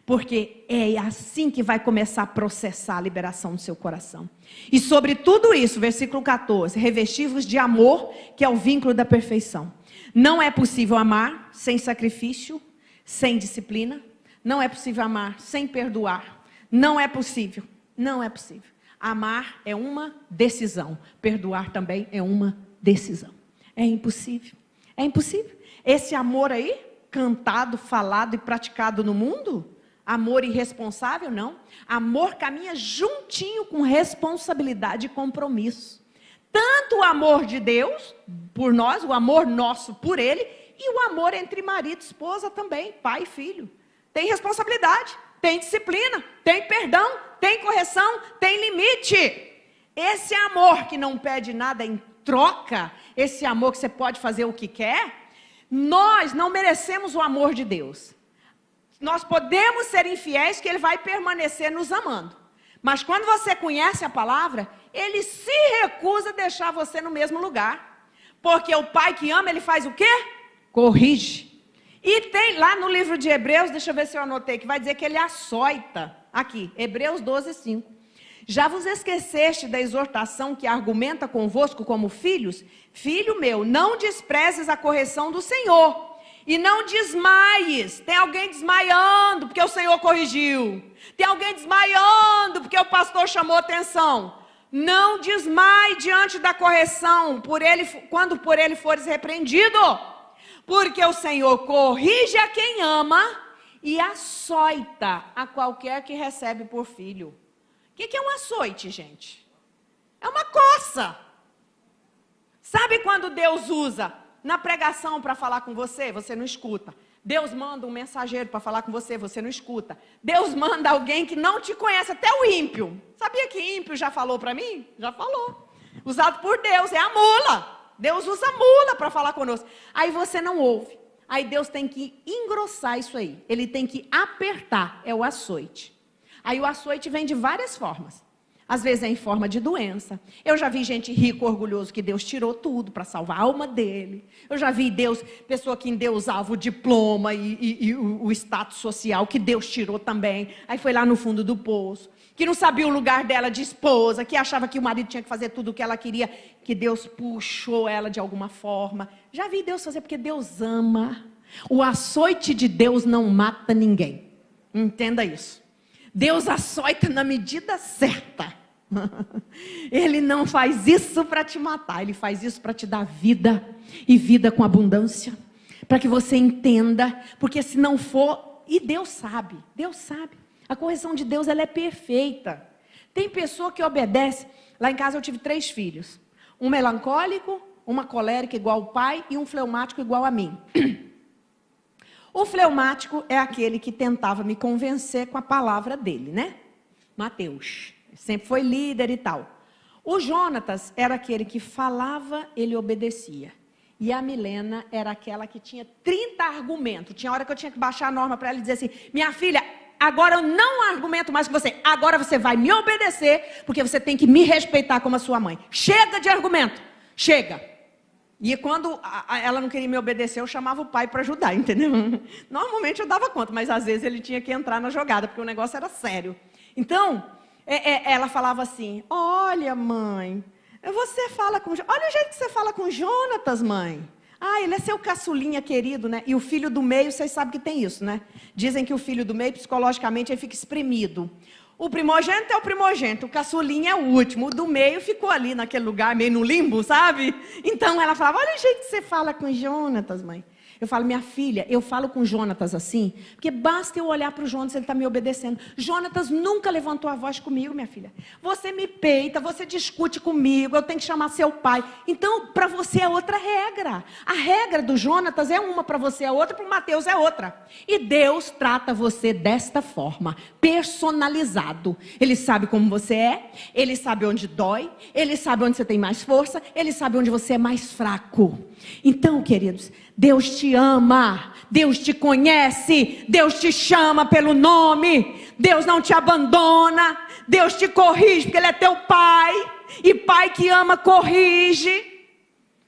Porque é assim que vai começar a processar a liberação do seu coração. E sobre tudo isso, versículo 14, revesti-vos de amor, que é o vínculo da perfeição. Não é possível amar sem sacrifício, sem disciplina. Não é possível amar sem perdoar. Não é possível. Não é possível. Amar é uma decisão. Perdoar também é uma decisão. É impossível. É impossível. Esse amor aí, cantado, falado e praticado no mundo, amor irresponsável, não. Amor caminha juntinho com responsabilidade e compromisso. Tanto o amor de Deus por nós, o amor nosso por Ele, e o amor entre marido e esposa também, pai e filho. Tem responsabilidade, tem disciplina, tem perdão, tem correção, tem limite. Esse amor que não pede nada em troca, esse amor que você pode fazer o que quer, nós não merecemos o amor de Deus. Nós podemos ser infiéis, que Ele vai permanecer nos amando. Mas quando você conhece a palavra, ele se recusa a deixar você no mesmo lugar. Porque o pai que ama, ele faz o quê? Corrige. E tem lá no livro de Hebreus, deixa eu ver se eu anotei, que vai dizer que ele açoita. Aqui, Hebreus 12, 5. Já vos esqueceste da exortação que argumenta convosco como filhos? Filho meu, não desprezes a correção do Senhor. E não desmaies. Tem alguém desmaiando porque o Senhor corrigiu. Tem alguém desmaiando porque o pastor chamou atenção. Não desmaie diante da correção, quando por ele fores repreendido. Porque o Senhor corrige a quem ama e açoita a qualquer que recebe por filho. O que é um açoite, gente? É uma coça. Sabe quando Deus usa na pregação para falar com você? Você não escuta. Deus manda um mensageiro para falar com você, você não escuta. Deus manda alguém que não te conhece, até o ímpio. Sabia que ímpio já falou para mim? Já falou. Usado por Deus, é a mula. Deus usa a mula para falar conosco. Aí você não ouve. Aí Deus tem que engrossar isso aí. Ele tem que apertar, é o açoite. Aí o açoite vem de várias formas. Às vezes é em forma de doença. Eu já vi gente rico, orgulhoso, que Deus tirou tudo para salvar a alma dele. Eu já vi pessoa que endeusava o diploma e o status social, que Deus tirou também. Aí foi lá no fundo do poço. Que não sabia o lugar dela de esposa, que achava que o marido tinha que fazer tudo o que ela queria, que Deus puxou ela de alguma forma. Já vi Deus fazer porque Deus ama. O açoite de Deus não mata ninguém. Entenda isso. Deus açoita na medida certa. Ele não faz isso para te matar, ele faz isso para te dar vida, e vida com abundância, para que você entenda, porque se não for, e Deus sabe, a correção de Deus ela é perfeita. Tem pessoa que obedece. Lá em casa eu tive 3 filhos, um melancólico, uma colérica igual o pai e um fleumático igual a mim. O fleumático é aquele que tentava me convencer com a palavra dele, né? Mateus. Sempre foi líder e tal. O Jonatas era aquele que falava, ele obedecia. E a Milena era aquela que tinha 30 argumentos. Tinha hora que eu tinha que baixar a norma para ela e dizer assim: minha filha, agora eu não argumento mais com você. Agora você vai me obedecer, porque você tem que me respeitar como a sua mãe. Chega de argumento. Chega. E quando ela não queria me obedecer, eu chamava o pai para ajudar, entendeu? Normalmente eu dava conta, mas às vezes ele tinha que entrar na jogada, porque o negócio era sério. Então, ela falava assim: olha, mãe, você fala com... Olha o jeito que você fala com o Jonatas, mãe. Ah, ele é seu caçulinha querido, né? E o filho do meio, vocês sabem que tem isso, né? Dizem que o filho do meio, psicologicamente, ele fica espremido. O primogênito é o primogênito, o caçulinha é o último, o do meio ficou ali naquele lugar, meio no limbo, sabe? Então ela falava: olha o jeito que você fala com o Jonatas, mãe. Eu falo: minha filha, eu falo com o Jonatas assim, porque basta eu olhar para o Jonatas, ele está me obedecendo. Jonatas nunca levantou a voz comigo, minha filha. Você me peita, você discute comigo, eu tenho que chamar seu pai. Então, para você é outra regra. A regra do Jonatas é uma, para você é outra, para o Mateus é outra. E Deus trata você desta forma, personalizado. Ele sabe como você é, ele sabe onde dói, ele sabe onde você tem mais força, ele sabe onde você é mais fraco. Então, queridos, Deus te ama, Deus te conhece, Deus te chama pelo nome, Deus não te abandona, Deus te corrige, porque Ele é teu pai, e pai que ama corrige.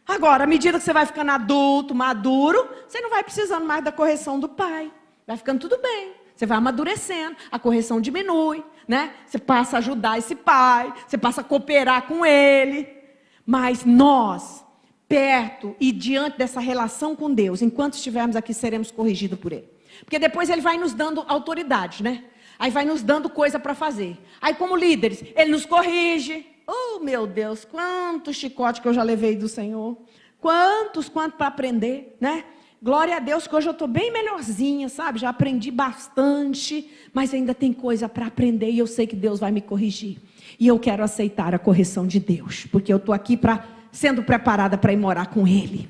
Agora, à medida que você vai ficando adulto, maduro, você não vai precisando mais da correção do pai, vai ficando tudo bem, você vai amadurecendo, a correção diminui, né? Você passa a ajudar esse pai, você passa a cooperar com ele, mas nós... perto e diante dessa relação com Deus, enquanto estivermos aqui, seremos corrigidos por Ele. Porque depois Ele vai nos dando autoridade, né? Aí vai nos dando coisa para fazer. Aí como líderes, Ele nos corrige. Oh, meu Deus, quantos chicotes que eu já levei do Senhor. Quanto para aprender, né? Glória a Deus que hoje eu estou bem melhorzinha, sabe? Já aprendi bastante, mas ainda tem coisa para aprender e eu sei que Deus vai me corrigir. E eu quero aceitar a correção de Deus, porque eu estou aqui sendo preparada para ir morar com Ele.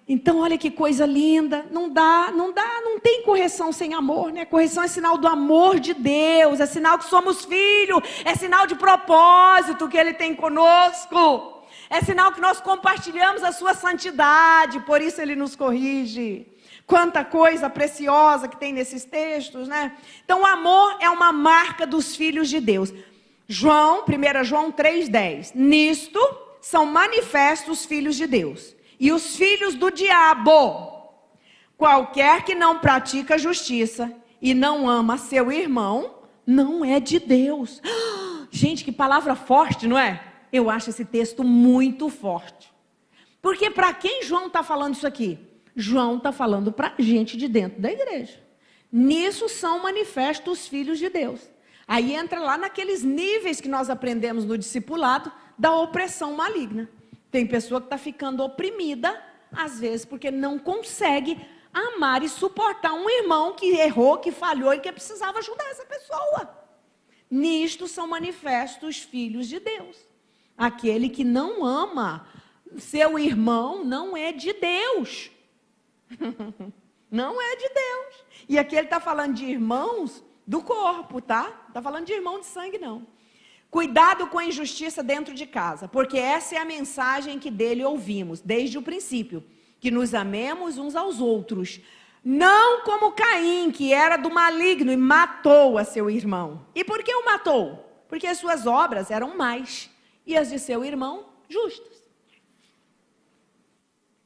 Então, olha que coisa linda. Não tem correção sem amor, né? Correção é sinal do amor de Deus, é sinal que somos filhos, é sinal de propósito que Ele tem conosco, é sinal que nós compartilhamos a sua santidade, por isso Ele nos corrige. Quanta coisa preciosa que tem nesses textos, né? Então, o amor é uma marca dos filhos de Deus. 1 João 3,10. Nisto são manifestos os filhos de Deus e os filhos do diabo. Qualquer que não pratica justiça e não ama seu irmão, não é de Deus. Gente, que palavra forte, não é? Eu acho esse texto muito forte. Porque para quem João está falando isso aqui? João está falando para gente de dentro da igreja. Nisso são manifestos os filhos de Deus. Aí entra lá naqueles níveis que nós aprendemos no discipulado da opressão maligna. Tem pessoa que está ficando oprimida, às vezes, porque não consegue amar e suportar um irmão que errou, que falhou e que precisava ajudar essa pessoa. Nisto são manifestos os filhos de Deus. Aquele que não ama seu irmão não é de Deus. Não é de Deus. E aqui ele está falando de irmãos do corpo, tá? Não está falando de irmão de sangue, não. Cuidado com a injustiça dentro de casa, porque essa é a mensagem que dele ouvimos, desde o princípio, que nos amemos uns aos outros. Não como Caim, que era do maligno e matou a seu irmão. E por que o matou? Porque as suas obras eram más e as de seu irmão justas.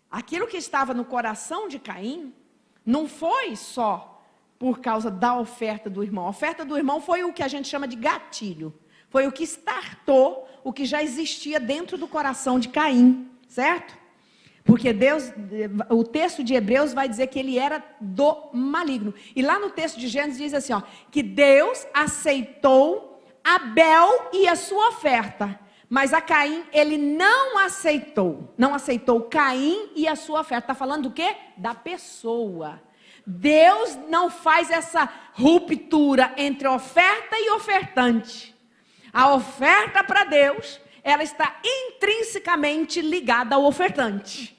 Aquilo que estava no coração de Caim não foi só por causa da oferta do irmão. A oferta do irmão foi o que a gente chama de gatilho. Foi o que startou o que já existia dentro do coração de Caim, certo? Porque Deus, o texto de Hebreus vai dizer que ele era do maligno. E lá no texto de Gênesis diz assim, ó, que Deus aceitou Abel e a sua oferta. Mas a Caim, ele não aceitou. Não aceitou Caim e a sua oferta. Está falando do quê? Da pessoa. Deus não faz essa ruptura entre oferta e ofertante. A oferta para Deus, ela está intrinsecamente ligada ao ofertante.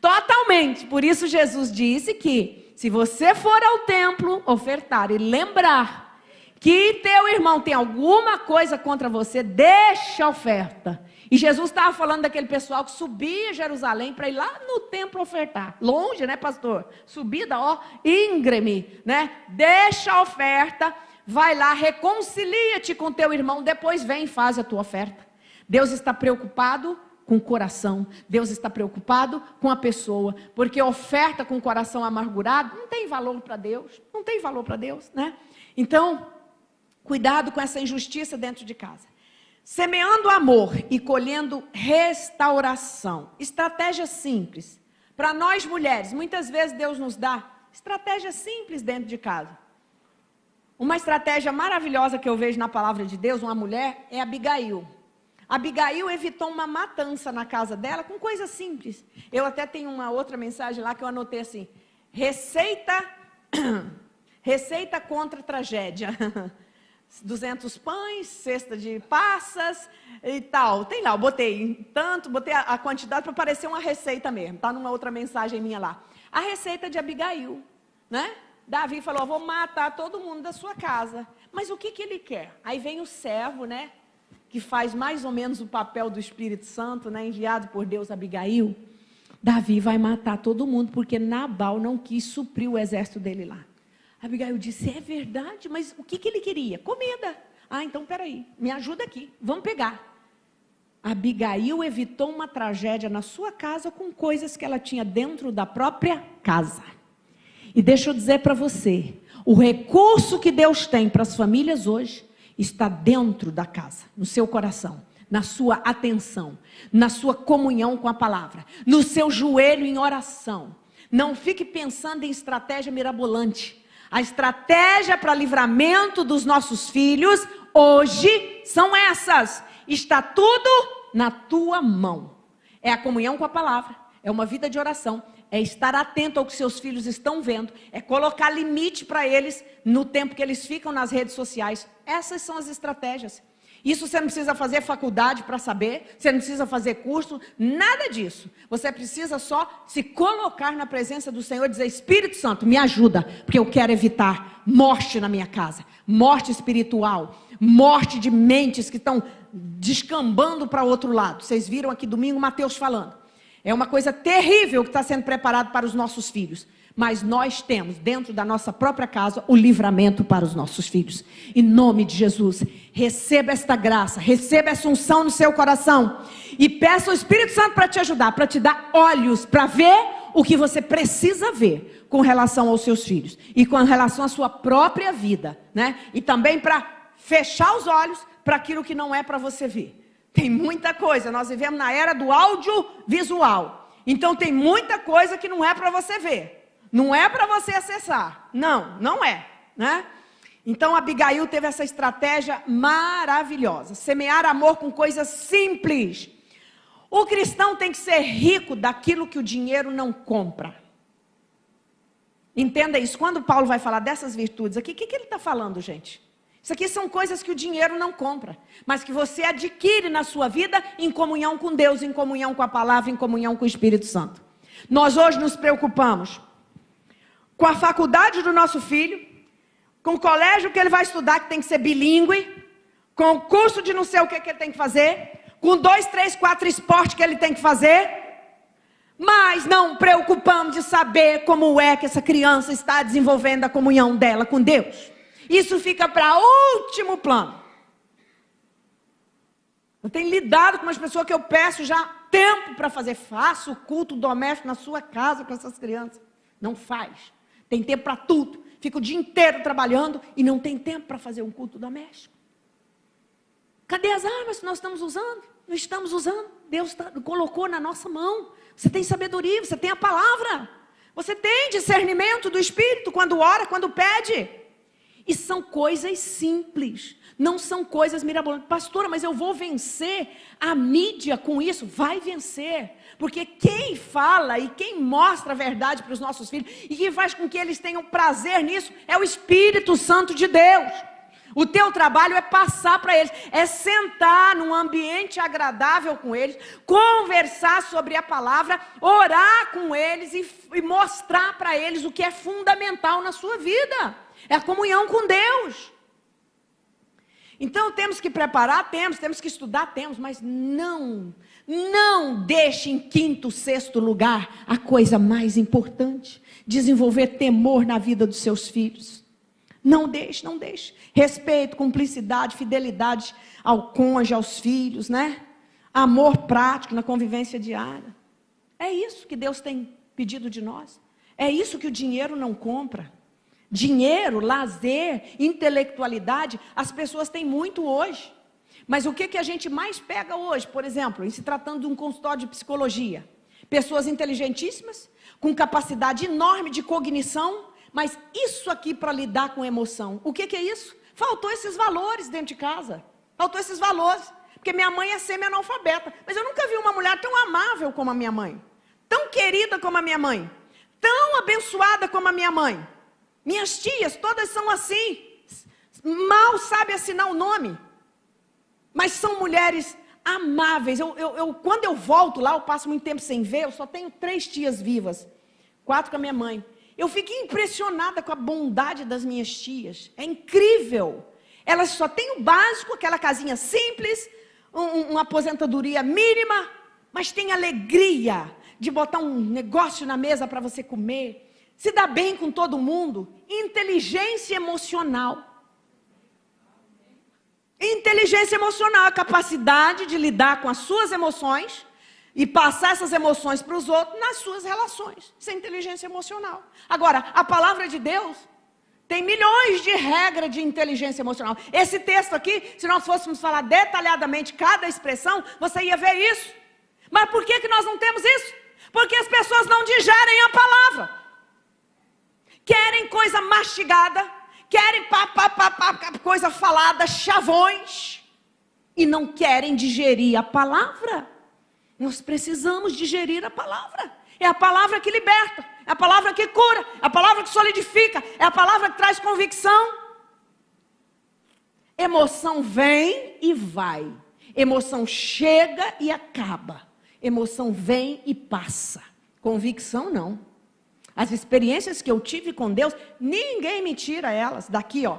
Totalmente. Por isso Jesus disse que se você for ao templo ofertar e lembrar que teu irmão tem alguma coisa contra você, deixa a oferta. E Jesus estava falando daquele pessoal que subia a Jerusalém para ir lá no templo ofertar. Longe, né, pastor? Subida, ó, íngreme, né? Deixa a oferta, vai lá, reconcilia-te com teu irmão, depois vem e faz a tua oferta. Deus está preocupado com o coração. Deus está preocupado com a pessoa. Porque oferta com o coração amargurado não tem valor para Deus. Não tem valor para Deus, né? Então, cuidado com essa injustiça dentro de casa. Semeando amor e colhendo restauração. Estratégia simples. Para nós mulheres, muitas vezes Deus nos dá estratégias simples dentro de casa. Uma estratégia maravilhosa que eu vejo na palavra de Deus, uma mulher, é Abigail. Abigail evitou uma matança na casa dela com coisas simples. Eu até tenho uma outra mensagem lá que eu anotei assim. Receita contra tragédia. 200 pães, cesta de passas e tal. Tem lá, eu botei a quantidade para parecer uma receita mesmo. Está numa outra mensagem minha lá. A receita de Abigail, né? Davi falou, vou matar todo mundo da sua casa. Mas o que ele quer? Aí vem o servo, né? Que faz mais ou menos o papel do Espírito Santo, né? Enviado por Deus a Abigail. Davi vai matar todo mundo porque Nabal não quis suprir o exército dele lá. Abigail disse, é verdade, mas o que ele queria? Comida. Ah, então peraí, me ajuda aqui, vamos pegar. Abigail evitou uma tragédia na sua casa com coisas que ela tinha dentro da própria casa. E deixa eu dizer para você, o recurso que Deus tem para as famílias hoje está dentro da casa, no seu coração, na sua atenção, na sua comunhão com a palavra, no seu joelho em oração. Não fique pensando em estratégia mirabolante. A estratégia para livramento dos nossos filhos hoje são essas. Está tudo na tua mão. É a comunhão com a palavra, é uma vida de oração, é estar atento ao que seus filhos estão vendo, é colocar limite para eles no tempo que eles ficam nas redes sociais. Essas são as estratégias. Isso você não precisa fazer faculdade para saber, você não precisa fazer curso, nada disso. Você precisa só se colocar na presença do Senhor e dizer, Espírito Santo, me ajuda, porque eu quero evitar morte na minha casa, morte espiritual, morte de mentes que estão descambando para o outro lado. Vocês viram aqui domingo Mateus falando. É uma coisa terrível que está sendo preparado para os nossos filhos. Mas nós temos, dentro da nossa própria casa, o livramento para os nossos filhos. Em nome de Jesus, receba esta graça, receba essa unção no seu coração. E peça ao Espírito Santo para te ajudar, para te dar olhos, para ver o que você precisa ver com relação aos seus filhos. E com relação à sua própria vida, né? E também para fechar os olhos para aquilo que não é para você ver. Tem muita coisa, nós vivemos na era do audiovisual. Então tem muita coisa que não é para você ver. Não é para você acessar. Não é, né? Então Abigail teve essa estratégia maravilhosa. Semear amor com coisas simples. O cristão tem que ser rico daquilo que o dinheiro não compra. Entenda isso. Quando Paulo vai falar dessas virtudes aqui, o que ele está falando, gente? Isso aqui são coisas que o dinheiro não compra, mas que você adquire na sua vida em comunhão com Deus, em comunhão com a palavra, em comunhão com o Espírito Santo. Nós hoje nos preocupamos com a faculdade do nosso filho, com o colégio que ele vai estudar, que tem que ser bilíngue, com o curso de não sei o que ele tem que fazer, com 2, 3, 4 esportes que ele tem que fazer, mas não preocupamos de saber como é que essa criança está desenvolvendo a comunhão dela com Deus. Isso fica para último plano. Eu tenho lidado com umas pessoas que eu peço já tempo para fazer. Faça o culto doméstico na sua casa com essas crianças. Não faz. Tem tempo para tudo. Fica o dia inteiro trabalhando e não tem tempo para fazer um culto doméstico. Cadê as armas que nós estamos usando? Não estamos usando. Deus colocou na nossa mão. Você tem sabedoria, você tem a palavra. Você tem discernimento do Espírito quando ora, quando pede. E são coisas simples. Não são coisas mirabolantes. Pastora, mas eu vou vencer a mídia com isso? Vai vencer. Porque quem fala e quem mostra a verdade para os nossos filhos e que faz com que eles tenham prazer nisso é o Espírito Santo de Deus. O teu trabalho é passar para eles, é sentar num ambiente agradável com eles, conversar sobre a palavra, orar com eles e mostrar para eles o que é fundamental na sua vida. É a comunhão com Deus. Então temos que preparar, temos que estudar, mas não deixe em quinto, sexto lugar a coisa mais importante, desenvolver temor na vida dos seus filhos. Não deixe. Respeito, cumplicidade, fidelidade ao cônjuge, aos filhos, né? Amor prático na convivência diária. É isso que Deus tem pedido de nós. É isso que o dinheiro não compra. Dinheiro, lazer, intelectualidade, as pessoas têm muito hoje. Mas o que a gente mais pega hoje, por exemplo, em se tratando de um consultório de psicologia? Pessoas inteligentíssimas, com capacidade enorme de cognição, mas isso aqui para lidar com emoção. O que é isso? Faltou esses valores dentro de casa. Faltou esses valores. Porque minha mãe é semi-analfabeta. Mas eu nunca vi uma mulher tão amável como a minha mãe. Tão querida como a minha mãe. Tão abençoada como a minha mãe. Minhas tias, todas são assim. Mal sabe assinar o nome. Mas são mulheres amáveis. Quando eu volto lá, eu passo muito tempo sem ver. Eu só tenho 3 tias vivas. 4 com a minha mãe. Eu fico impressionada com a bondade das minhas tias. É incrível. Elas só têm o básico, aquela casinha simples, uma aposentadoria mínima, mas tem alegria de botar um negócio na mesa para você comer. Se dá bem com todo mundo. Inteligência emocional. Inteligência emocional é a capacidade de lidar com as suas emoções e passar essas emoções para os outros nas suas relações. Isso é inteligência emocional. Agora, a palavra de Deus tem milhões de regras de inteligência emocional. Esse texto aqui, se nós fôssemos falar detalhadamente cada expressão, você ia ver isso. Mas por que nós não temos isso? Porque as pessoas não digerem a palavra. Querem coisa mastigada, querem coisa falada, chavões, e não querem digerir a palavra. Nós precisamos digerir a palavra. É a palavra que liberta, é a palavra que cura, é a palavra que solidifica, é a palavra que traz convicção. Emoção vem e vai. Emoção chega e acaba. Emoção vem e passa. Convicção não. As experiências que eu tive com Deus, ninguém me tira elas daqui, ó.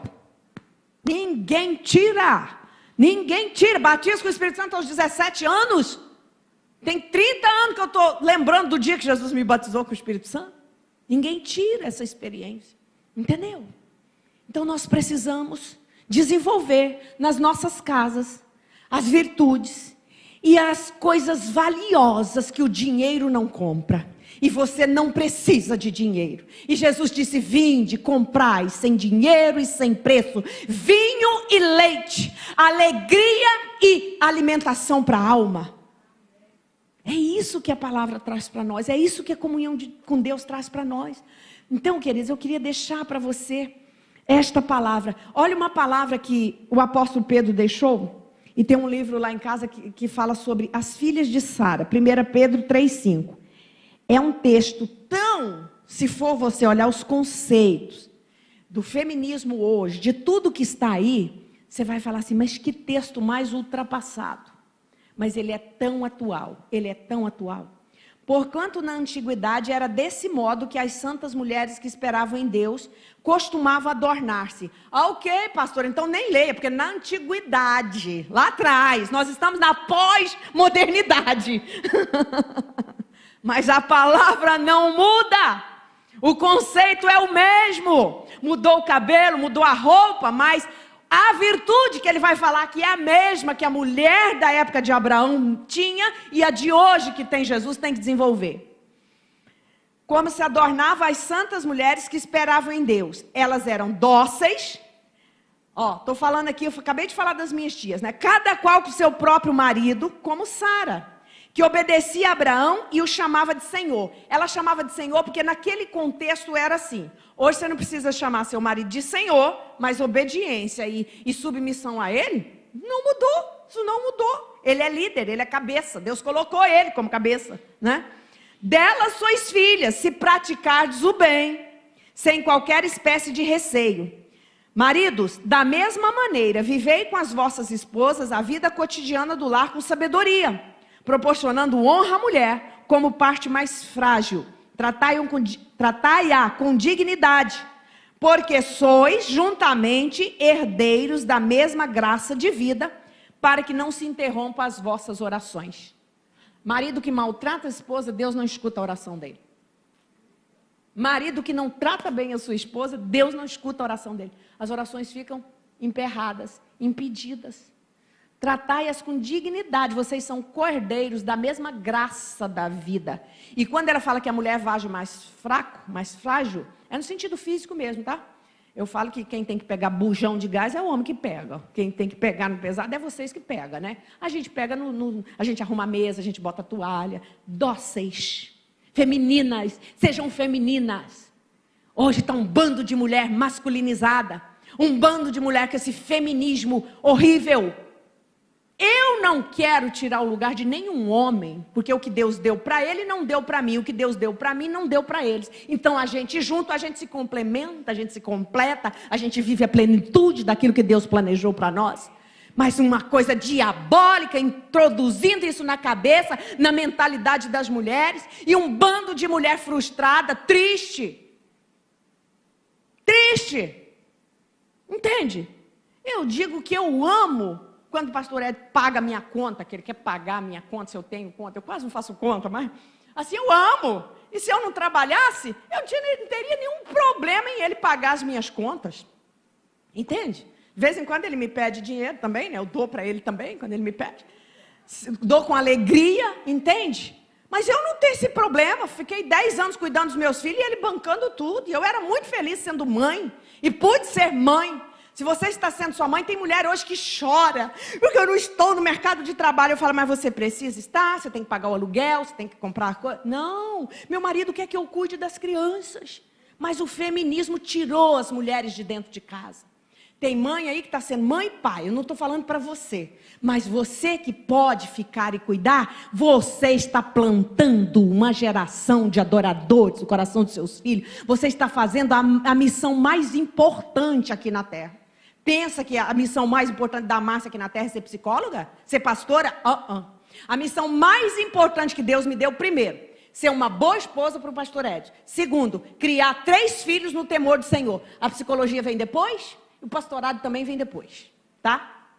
Ninguém tira. Ninguém tira. Batismo com o Espírito Santo aos 17 anos. Tem 30 anos que eu estou lembrando do dia que Jesus me batizou com o Espírito Santo. Ninguém tira essa experiência. Entendeu? Então nós precisamos desenvolver nas nossas casas as virtudes e as coisas valiosas que o dinheiro não compra. E você não precisa de dinheiro. E Jesus disse: vinde, comprai sem dinheiro e sem preço vinho e leite, alegria e alimentação para a alma. É isso que a palavra traz para nós. É isso que a comunhão com Deus traz para nós. Então, queridos, eu queria deixar para você esta palavra. Olha uma palavra que o apóstolo Pedro deixou. E tem um livro lá em casa que fala sobre as filhas de Sara. 1 Pedro 3,5. É um texto tão, se for você olhar os conceitos do feminismo hoje, de tudo que está aí, você vai falar assim, mas que texto mais ultrapassado. Mas ele é tão atual, ele é tão atual. Porquanto na antiguidade era desse modo que as santas mulheres que esperavam em Deus costumavam adornar-se. Ah, ok, pastor, então nem leia, porque na antiguidade, lá atrás, nós estamos na pós-modernidade. Mas a palavra não muda. O conceito é o mesmo. Mudou o cabelo, mudou a roupa, mas a virtude que ele vai falar aqui é a mesma que a mulher da época de Abraão tinha e a de hoje que tem Jesus tem que desenvolver. Como se adornava as santas mulheres que esperavam em Deus. Elas eram dóceis. Estou falando aqui, eu acabei de falar das minhas tias, né? Cada qual com seu próprio marido, como Sara, que obedecia a Abraão e o chamava de Senhor. Ela chamava de Senhor porque naquele contexto era assim. Hoje você não precisa chamar seu marido de Senhor, mas obediência e submissão a ele, não mudou. Isso não mudou. Ele é líder, ele é cabeça. Deus colocou ele como cabeça, né? Delas sois filhas, se praticardes o bem, sem qualquer espécie de receio. Maridos, da mesma maneira, vivei com as vossas esposas a vida cotidiana do lar com sabedoria, proporcionando honra à mulher como parte mais frágil. Tratai-a com dignidade, porque sois juntamente herdeiros da mesma graça de vida, para que não se interrompam as vossas orações. Marido que maltrata a esposa, Deus não escuta a oração dele. Marido que não trata bem a sua esposa, Deus não escuta a oração dele. As orações ficam emperradas, impedidas. Tratai-as com dignidade, vocês são cordeiros da mesma graça da vida. E quando ela fala que a mulher vage mais fraco, mais frágil, é no sentido físico mesmo, tá? Eu falo que quem tem que pegar bujão de gás é o homem que pega. Quem tem que pegar no pesado é vocês que pegam, né? A gente pega a gente arruma a mesa, a gente bota a toalha. Dóceis, femininas, sejam femininas. Hoje está um bando de mulher masculinizada. Um bando de mulher com esse feminismo horrível. Eu não quero tirar o lugar de nenhum homem, porque o que Deus deu para ele não deu para mim, o que Deus deu para mim não deu para eles. Então a gente junto, a gente se complementa, a gente se completa, a gente vive a plenitude daquilo que Deus planejou para nós. Mas uma coisa diabólica, introduzindo isso na cabeça, na mentalidade das mulheres, e um bando de mulher frustrada, triste. Triste. Entende? Eu digo que eu amo quando o pastor Ed paga a minha conta, que ele quer pagar a minha conta, se eu tenho conta, eu quase não faço conta, mas assim eu amo. E se eu não trabalhasse, eu não teria nenhum problema em ele pagar as minhas contas. Entende? De vez em quando ele me pede dinheiro também, né? Eu dou para ele também, quando ele me pede. Dou com alegria, entende? Mas eu não tenho esse problema. Fiquei 10 anos cuidando dos meus filhos e ele bancando tudo. E eu era muito feliz sendo mãe. E pude ser mãe. Se você está sendo sua mãe, tem mulher hoje que chora, porque eu não estou no mercado de trabalho. Eu falo, mas você precisa estar, você tem que pagar o aluguel, você tem que comprar coisa. Não, meu marido quer que eu cuide das crianças. Mas o feminismo tirou as mulheres de dentro de casa. Tem mãe aí que está sendo mãe e pai, eu não estou falando para você. Mas você que pode ficar e cuidar, você está plantando uma geração de adoradores no coração dos seus filhos. Você está fazendo a missão mais importante aqui na terra. Pensa que a missão mais importante da Márcia aqui na terra é ser psicóloga? Ser pastora? A missão mais importante que Deus me deu, primeiro, ser uma boa esposa para o pastor Ed. Segundo, criar 3 filhos no temor do Senhor. A psicologia vem depois, e o pastorado também vem depois, tá?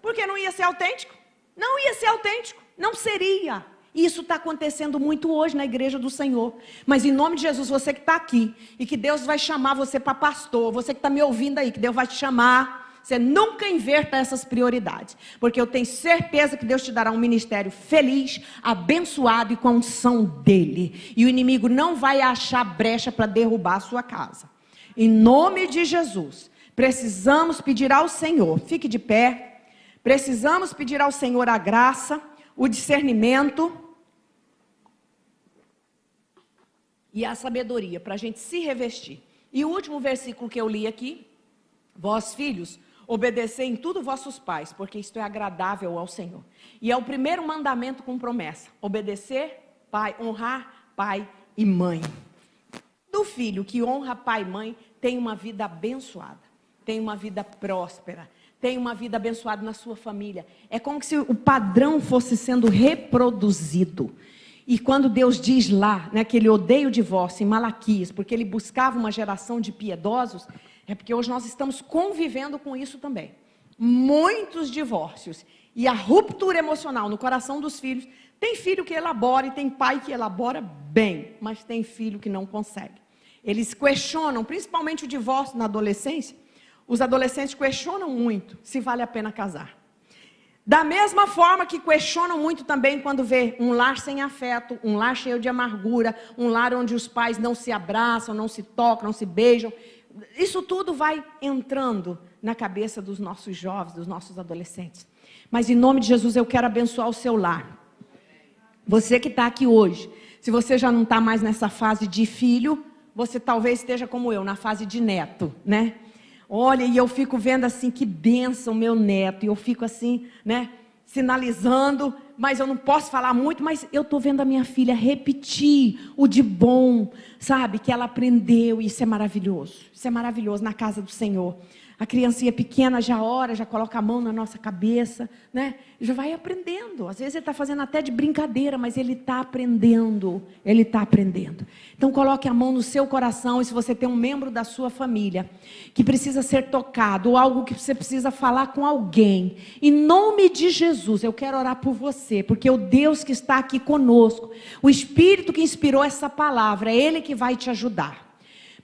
Porque não ia ser autêntico. Não ia ser autêntico. Não seria. E isso está acontecendo muito hoje na igreja do Senhor. Mas em nome de Jesus, você que está aqui, e que Deus vai chamar você para pastor, você que está me ouvindo aí, que Deus vai te chamar, você nunca inverta essas prioridades. Porque eu tenho certeza que Deus te dará um ministério feliz, abençoado e com a unção dEle. E o inimigo não vai achar brecha para derrubar a sua casa. Em nome de Jesus, precisamos pedir ao Senhor, fique de pé, precisamos pedir ao Senhor a graça, o discernimento e a sabedoria para a gente se revestir. E o último versículo que eu li aqui: vós filhos, obedecei em tudo vossos pais, porque isto é agradável ao Senhor. E é o primeiro mandamento com promessa: obedecer, pai, honrar pai e mãe. Do filho que honra pai e mãe tem uma vida abençoada, tem uma vida próspera, tem uma vida abençoada na sua família. É como se o padrão fosse sendo reproduzido. E quando Deus diz lá, né, que Ele odeia o divórcio, em Malaquias, porque Ele buscava uma geração de piedosos, é porque hoje nós estamos convivendo com isso também. Muitos divórcios e a ruptura emocional no coração dos filhos. Tem filho que elabora e tem pai que elabora bem, mas tem filho que não consegue. Eles questionam, principalmente o divórcio na adolescência. Os adolescentes questionam muito se vale a pena casar. Da mesma forma que questionam muito também quando vê um lar sem afeto, um lar cheio de amargura, um lar onde os pais não se abraçam, não se tocam, não se beijam. Isso tudo vai entrando na cabeça dos nossos jovens, dos nossos adolescentes. Mas em nome de Jesus eu quero abençoar o seu lar. Você que está aqui hoje, se você já não está mais nessa fase de filho, você talvez esteja como eu, na fase de neto, né? Olha, e eu fico vendo assim, que bênção meu neto, e eu fico assim, né, sinalizando, mas eu não posso falar muito, mas eu estou vendo a minha filha repetir o de bom, sabe, que ela aprendeu, e isso é maravilhoso na casa do Senhor. A criancinha pequena já ora, já coloca a mão na nossa cabeça, né? Já vai aprendendo. Às vezes ele está fazendo até de brincadeira, mas ele está aprendendo. Ele está aprendendo. Então coloque a mão no seu coração, e se você tem um membro da sua família que precisa ser tocado, ou algo que você precisa falar com alguém, em nome de Jesus, eu quero orar por você, porque o Deus que está aqui conosco, o Espírito que inspirou essa palavra, é Ele que vai te ajudar.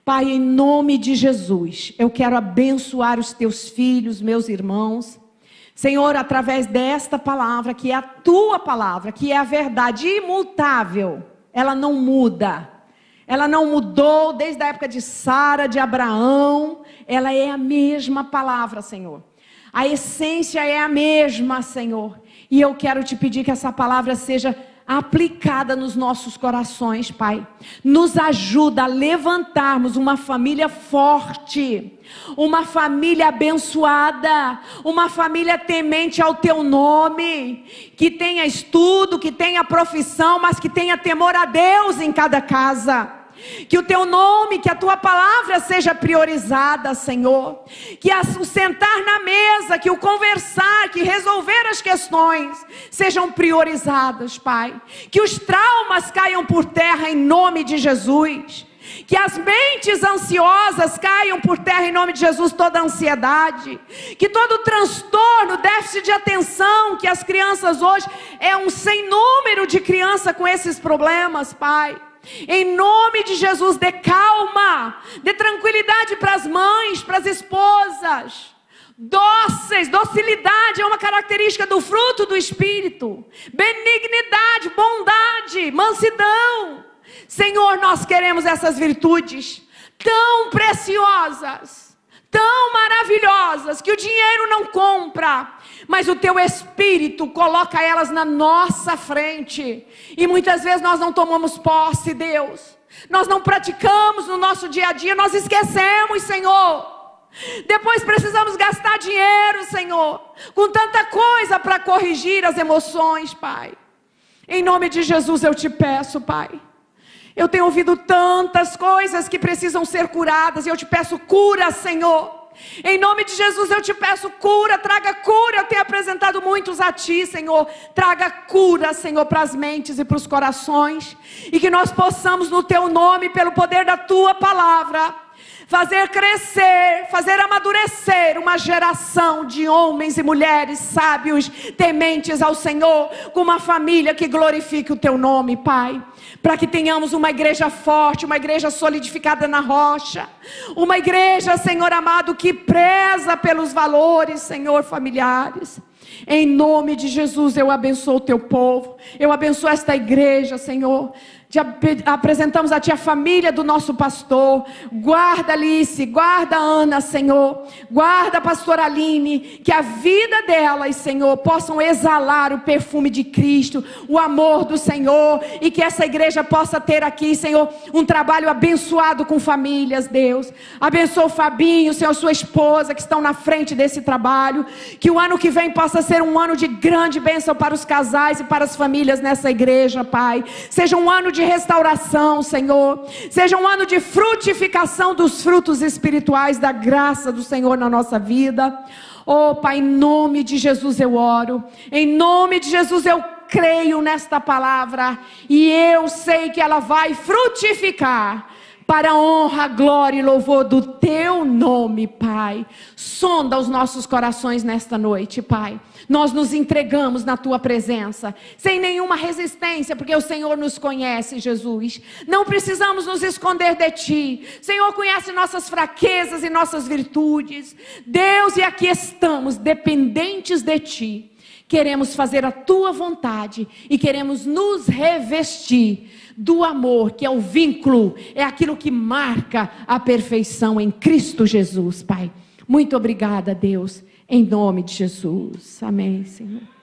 Pai, em nome de Jesus, eu quero abençoar os teus filhos, meus irmãos. Senhor, através desta palavra, que é a tua palavra, que é a verdade imutável, ela não muda. Ela não mudou desde a época de Sara, de Abraão. Ela é a mesma palavra, Senhor. A essência é a mesma, Senhor. E eu quero te pedir que essa palavra seja aplicada nos nossos corações, Pai. Nos ajuda a levantarmos uma família forte, uma família abençoada, uma família temente ao teu nome, que tenha estudo, que tenha profissão, mas que tenha temor a Deus em cada casa. Que o teu nome, que a tua palavra seja priorizada, Senhor. Que o sentar na mesa, que o conversar, que resolver as questões sejam priorizadas, Pai. Que os traumas caiam por terra em nome de Jesus. Que as mentes ansiosas caiam por terra em nome de Jesus, toda a ansiedade. Que todo transtorno, déficit de atenção, que as crianças hoje, é um sem número de crianças com esses problemas, Pai. Em nome de Jesus, dê calma, dê tranquilidade para as mães, para as esposas. Dóceis, docilidade é uma característica do fruto do Espírito. Benignidade, bondade, mansidão. Senhor, nós queremos essas virtudes tão preciosas, tão maravilhosas, que o dinheiro não compra, mas o teu Espírito coloca elas na nossa frente. E muitas vezes nós não tomamos posse, Deus. Nós não praticamos no nosso dia a dia, nós esquecemos, Senhor. Depois precisamos gastar dinheiro, Senhor, com tanta coisa para corrigir as emoções, Pai. Em nome de Jesus eu te peço, Pai. Eu tenho ouvido tantas coisas que precisam ser curadas, e eu te peço cura, Senhor. Em nome de Jesus eu te peço cura, traga cura. Eu tenho apresentado muitos a ti, Senhor. Traga cura, Senhor, para as mentes e para os corações, e que nós possamos no teu nome, pelo poder da tua palavra, fazer crescer, fazer amadurecer uma geração de homens e mulheres sábios, tementes ao Senhor, com uma família que glorifique o teu nome, Pai, para que tenhamos uma igreja forte, uma igreja solidificada na rocha, uma igreja, Senhor amado, que preza pelos valores, Senhor, familiares. Em nome de Jesus, eu abençoo o teu povo, eu abençoo esta igreja, Senhor. Apresentamos a Ti a família do nosso pastor. Guarda Alice, guarda Ana, Senhor. Guarda a pastora Aline, que a vida delas, Senhor, possam exalar o perfume de Cristo, o amor do Senhor, e que essa igreja possa ter aqui, Senhor, um trabalho abençoado com famílias, Deus. Abençoa o Fabinho, Senhor, sua esposa, que estão na frente desse trabalho. Que o ano que vem possa ser um ano de grande bênção para os casais e para as famílias nessa igreja, Pai. Seja um ano de restauração, Senhor. Seja um ano de frutificação dos frutos espirituais da graça do Senhor na nossa vida. Oh, Pai, em nome de Jesus eu oro. Em nome de Jesus eu creio nesta palavra. E eu sei que ela vai frutificar para a honra, glória e louvor do Teu nome, Pai. Sonda os nossos corações nesta noite, Pai. Nós nos entregamos na Tua presença, sem nenhuma resistência, porque o Senhor nos conhece, Jesus. Não precisamos nos esconder de Ti. O Senhor conhece nossas fraquezas e nossas virtudes. Deus, e aqui estamos, dependentes de Ti. Queremos fazer a Tua vontade e queremos nos revestir do amor, que é o vínculo, é aquilo que marca a perfeição em Cristo Jesus, Pai. Muito obrigada, Deus, em nome de Jesus. Amém, Senhor.